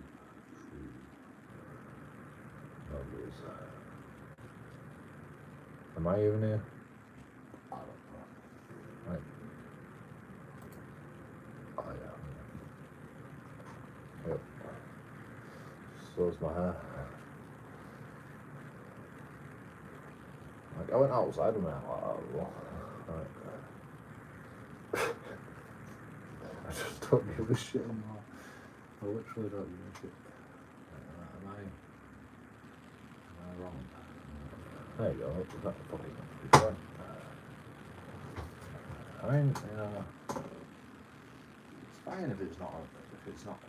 Nobody's. Am I even here? I don't know. Right. Oh yeah. Yep. So's my hair. Like I went outside with my hair like that as well. Right. I just don't give a shit anymore. I literally don't give a shit. Am I wrong? There you go. That's fucking right. I mean, it's fine if it's not.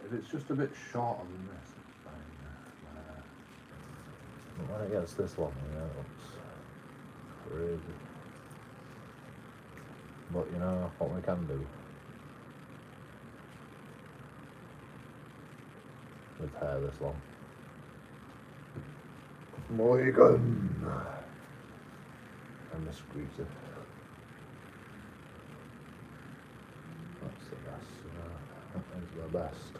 If it's just a bit shorter than this, it's fine. But when it gets this long, it looks crazy. But you know what we can do with hair this long. Mulligan and the squeezer. That's the best. That is the best.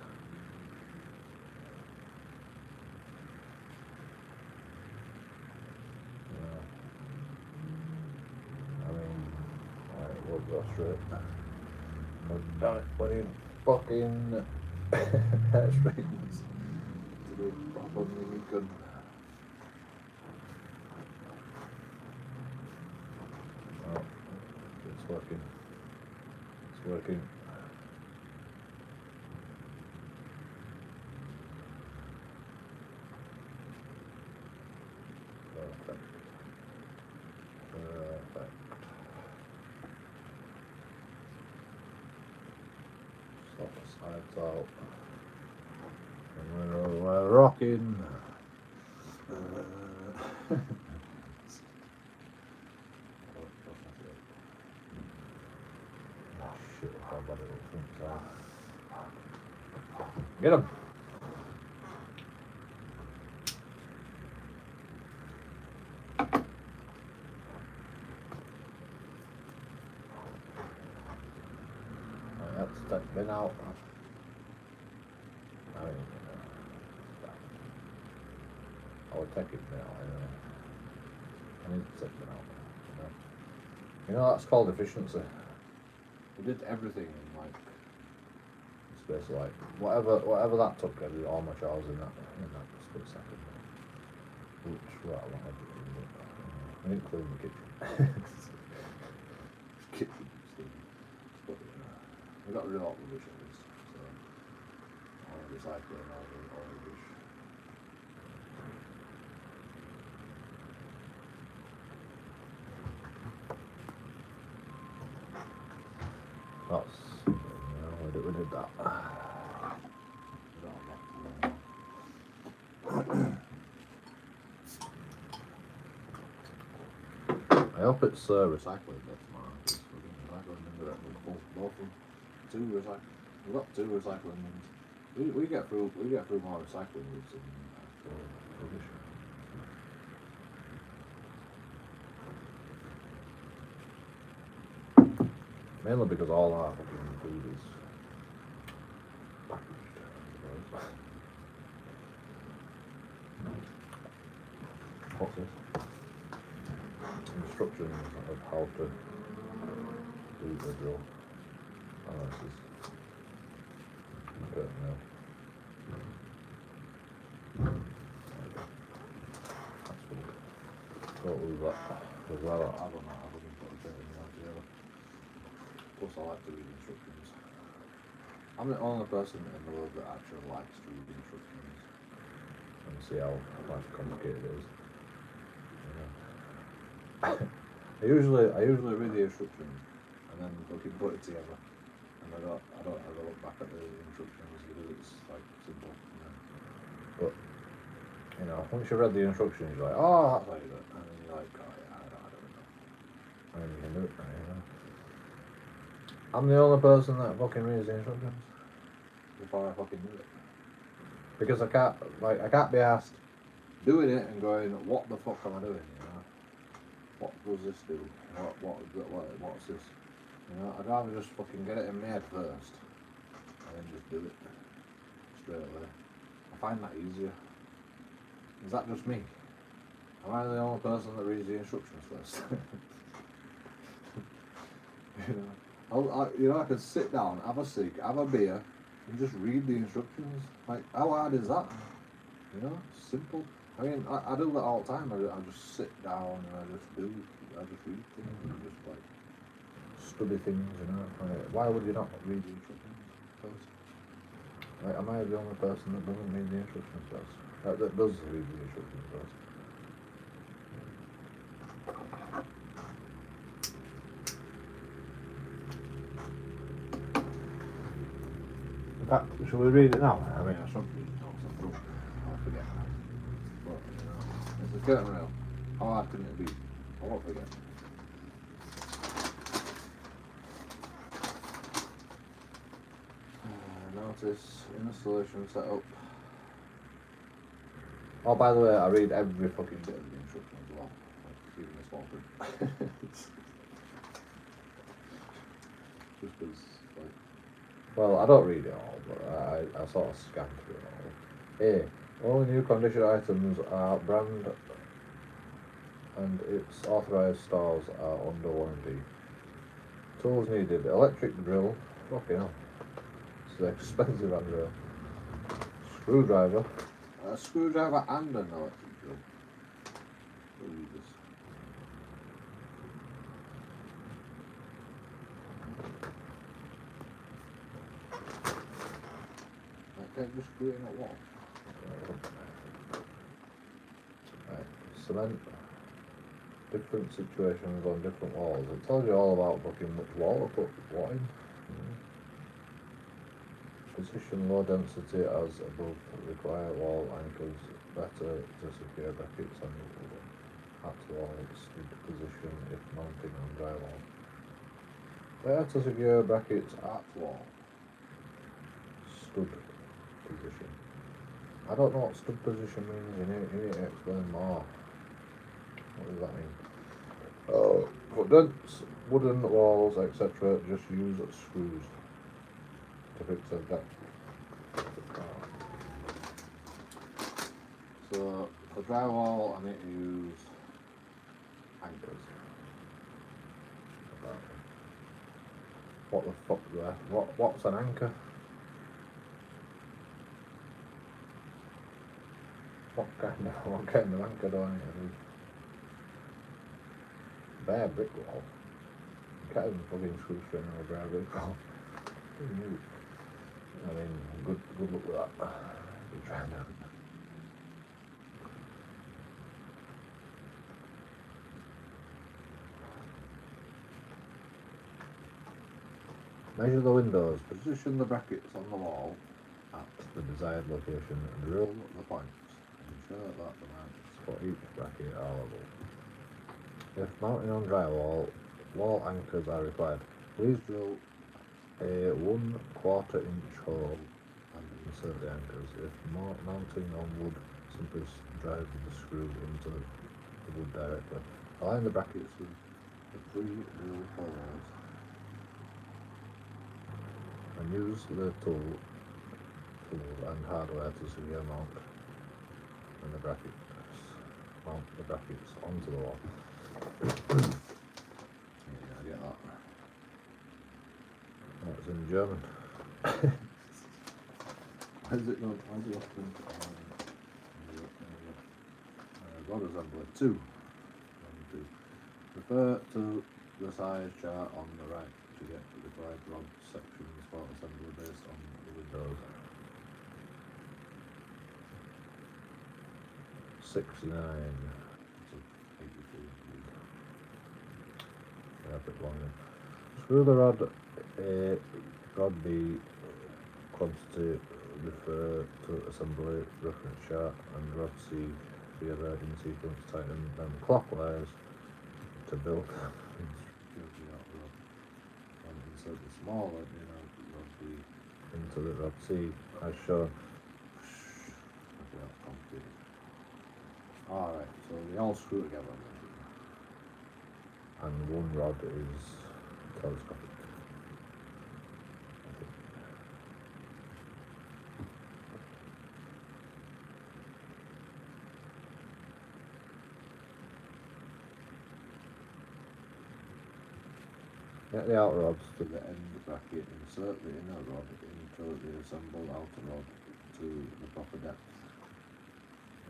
I mean, we'll go straight. I've done it plenty fucking hair straightens to be properly good. Oh, it's working. It's working. Perfect. Sort the sides out. And we're rocking. Oh shit, how bad it looks inside. Get him! That's that bin out. I would take it now anyway. I need to take it out. You know that's called efficiency. We did everything in like space of like whatever that took. I did all my chores in that split second. Which I wanted to do. I didn't clean the kitchen. Kitchen stuff. But we got rid of all the rubbish at least. So all the recycling, all the rubbish. That's we did that. We don't have that I hope it's recycling day tomorrow, because we're doing recycling indirectly, both of them. We've got two recycling bins. We get through more recycling routes than actual rubbish. Mainly because all our fucking food is packaged, I suppose. What's this? Instructions of how to do the drill. Oh, this is curtain now. That's good. Don't lose that. Because I don't know how we can put a curtain now together. Plus I like to read instructions. I'm the only person in the world that actually likes to read instructions and see how complicated it is. I usually read the instructions and then fucking put it together, and I don't ever look back at the instructions because it's like simple. But once you read the instructions, you're like, oh, that's how you do it, and then you're like, oh yeah, I don't know, and then you can do it. I'm the only person that fucking reads the instructions before I fucking do it, because I can't be asked doing it and going, what the fuck am I doing? What does this do? What's this? I'd rather just fucking get it in my head first and then just do it straight away. I find that easier. Is that just me? Am I the only person that reads the instructions first? I could sit down, have a cig, have a beer, and just read the instructions. Like, how hard is that? Simple. I mean, I do that all the time. I just sit down and I just read things and just like study things, Like, why would you not read the instructions first? Like, am I the only person that doesn't read the instructions first? That does read the instructions first. In fact, shall we read it now? I mean, I should read it now, so I'll forget. It's a curtain rail. How hard can it be? I won't forget. Notice installation setup. Oh, by the way, I read every fucking bit of the instruction as well, like, even the small print. Just because, like, well, I don't read it all, but I sort of scan through it all. All new condition items are brand and its authorised stores are under warranty. Tools needed: electric drill, fucking hell, it's an expensive drill. Screwdriver. A screwdriver and an electric drill. I can't just screw it in a wall. Right. Cement. Different situations on different walls. It tells you all about fucking which wall to put what in. Position low density as above. Require wall anchors better to secure brackets and at wall stood position if mounting on drywall. Better to secure brackets at wall. Stood position. I don't know what stood position means. You need to explain more. What does that mean? Oh, for dense wooden walls, etc., just use screws to fix a deck. So, for drywall, I need to use anchors. What the fuck there? What's an anchor? What kind of anchor do I need to use? bare brick wall. You can't even fucking screw string on a bare brick wall. I mean, good luck with that. You're trying to. Measure the windows, position the brackets on the wall at the desired location and drill the points. Ensure that the mounts for each bracket are level. If mounting on drywall, wall anchors are required. Please drill a 1/4 inch hole and insert the anchors. If mounting on wood, simply drive the screw into the wood directly. Align the brackets with the 3 drill holes and use the tool and hardware to secure mount and the brackets. Mount the brackets onto the wall. Yeah, I get that. That's in German. Why is it not? Why is it often? God assembly 2. Refer to the size chart on the right to get the required rod sections for assembly based on the windows. 69. Yeah, a bit longer. Screw the rod A, rod B, quantity, refer to assembly reference chart, and rod C together in sequence, tighten them clockwise to build and insert the smaller rod B into the rod C as shown. Okay, that's complicated. Alright, so they all screw together. And one rod is telescopic. Get the outer rods to the end bracket, insert the inner rod into the assembled outer rod to the proper depth.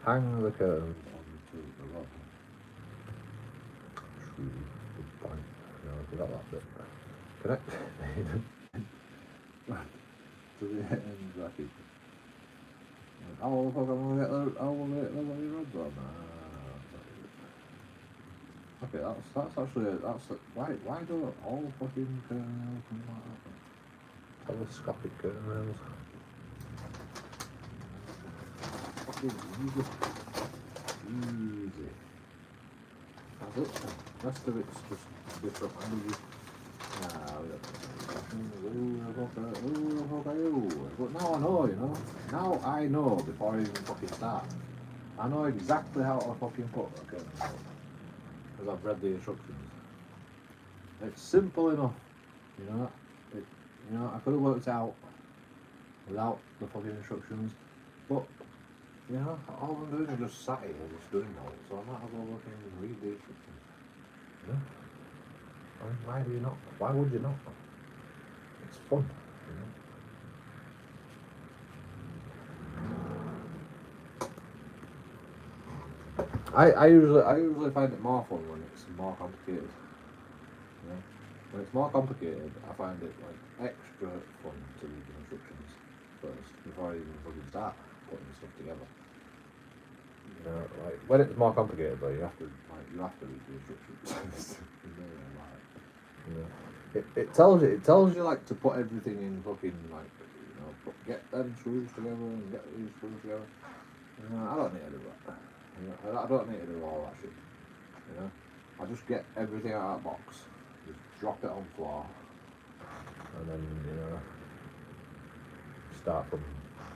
Hang the curtains onto the rod. True, good point. No, I forgot that bit. Connect to the end bracket. How the fuck am I gonna get the rods on? Okay, that's actually why do all fucking curtain rails come like that? Telescopic curtain rails. Fucking easy. That's it. The rest of it's just different languages. Who the fuck are you? But now I know, Now I know before I even fucking start. I know exactly how to fucking put a curtain rail. Because I've read the instructions. It's simple enough, I could have worked out without the fucking instructions, but all I'm doing is just sat here just doing that, so I might as well fucking read the instructions. I mean, why do you not? Why would you not? It's fun, I usually find it more fun when it's more complicated. When it's more complicated, I find it like extra fun to read the instructions first before I even fucking start putting stuff together. Like when it's more complicated, though, you have to read the instructions. It tells you like to put everything in fucking get them screws together and get these screws together. I don't need to do that. I don't need to do all that shit. I just get everything out of that box, just drop it on the floor, and then start from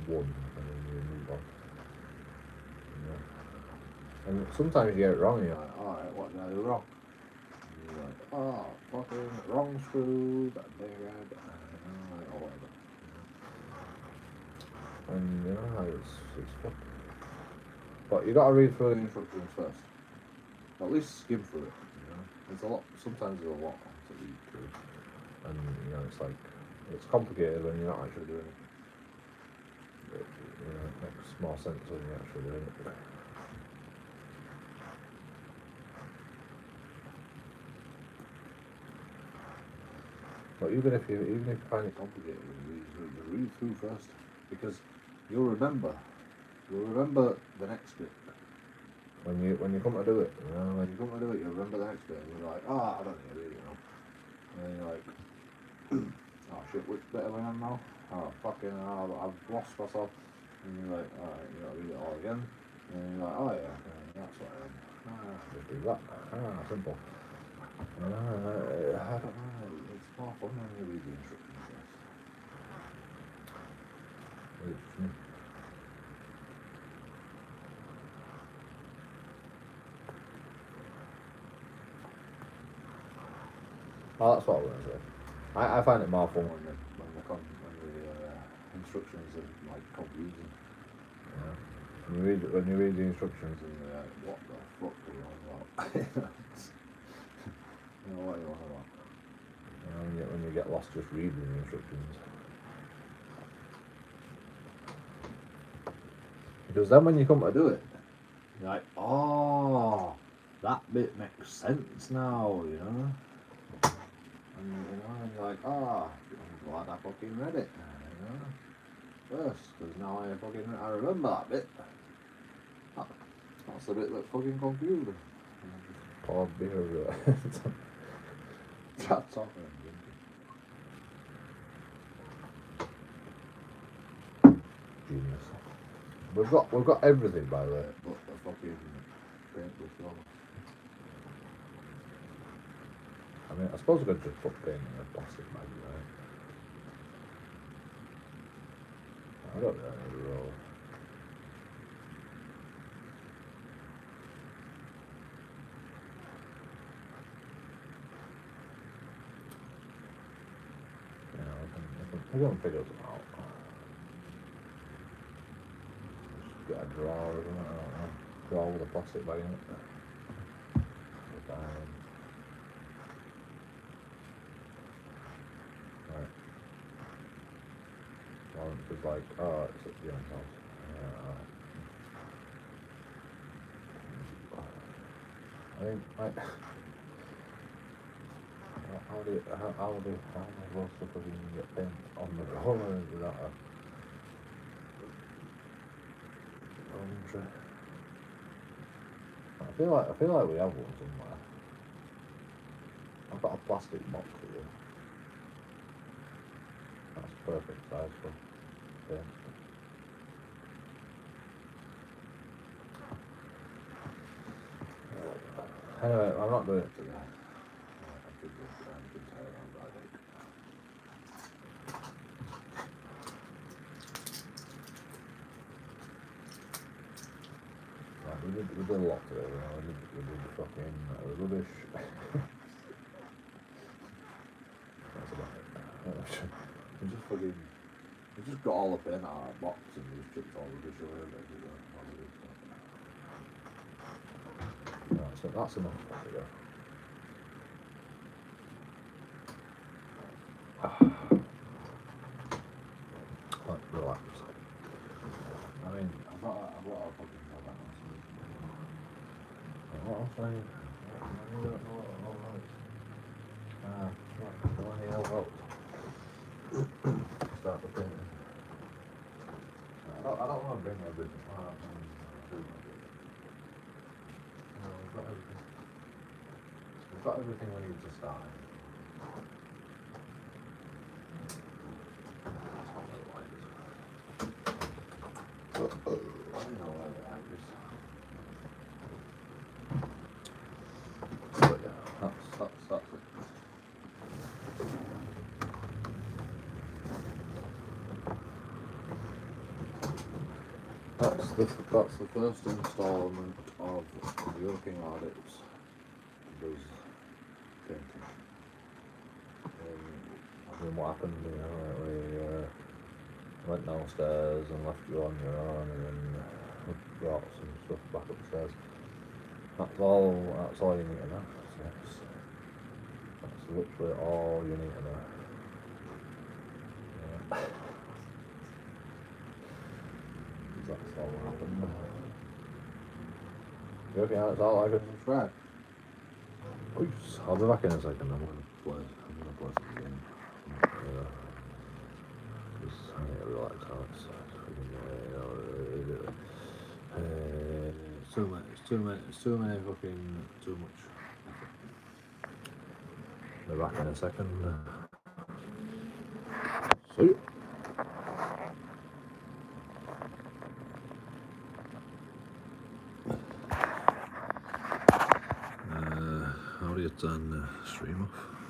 one, and then you move on. And sometimes you get it wrong, and you're like, alright, what did I do wrong? And you're like, oh, fucking wrong screw, that thing, or whatever. And it's fun. But you gotta read through the instructions first. At least skim through it, There's a lot, sometimes there's a lot to read through. And, it's like, it's complicated when you're not actually doing it. But, it makes more sense when you're actually doing it. But even if you find it complicated, you read through first, because you'll remember the next bit. When you come to do it, when you come to do it, you'll remember the next bit, and you're like, I don't need to read it now. And then you're like, oh shit, which bit am I on now? Oh fucking hell, I've lost myself. And you're like, alright, you gotta read it all again. And then you're like, oh yeah, that's what I am. Just do that. Simple. I don't know, it's more fun when you read the instructions. Oh, that's what I was going to say. I find it more fun when the instructions are like confusing. Yeah. When you read the instructions and you're like, what the fuck are you on about? You know what you want about. When you get lost just reading the instructions. Because then when you come to do it, you're like, oh, that bit makes sense now, you know? And you're like, I'm glad I fucking read it, first, because now I remember that bit. That's the bit that fucking confused me. Pour beer over it. That's all I'm drinking. Genius. We've got everything, by the way, but the fucking paint was gone. I mean, I suppose I could just put paint in a plastic bag, right? I don't know the roll. I can figure them out. Just get a drawer or something, I don't know. Drawer with a plastic bag in it. Right. Lawrence was like, oh, it's at John's house. I think, like, how am I supposed to fucking get paint on the roller without a laundry? I feel like we have one somewhere. I've got a plastic box here. That's perfect size for paint. Anyway, I'm not doing it today. We did a lot today, we did the fucking rubbish. That's about it. We just got all the paint out of our box and we just chucked all the rubbish away. Right, so that's enough for today. Let's relax. I mean, I've got a fucking job at home. What else I need? I don't know what do I need help out? Start the painting. I don't want to bring my business. We've got everything we need to start. I don't know where the heck is. But yeah, that's it. That's the first instalment of JoeKingAudits. Does painting. I mean, what happened, we went downstairs and left you on your own, and then we brought some stuff back upstairs. That's all you need to know. That's literally all you need to know. Yeah. That's all that happened. JoeKingAudits, all like and subscribe. Peace. I'll be back in a second. I'm gonna play some game. you know. Just I need to relax out. So it's too many fucking too much. Be back in a second. See you. How do you turn the stream off?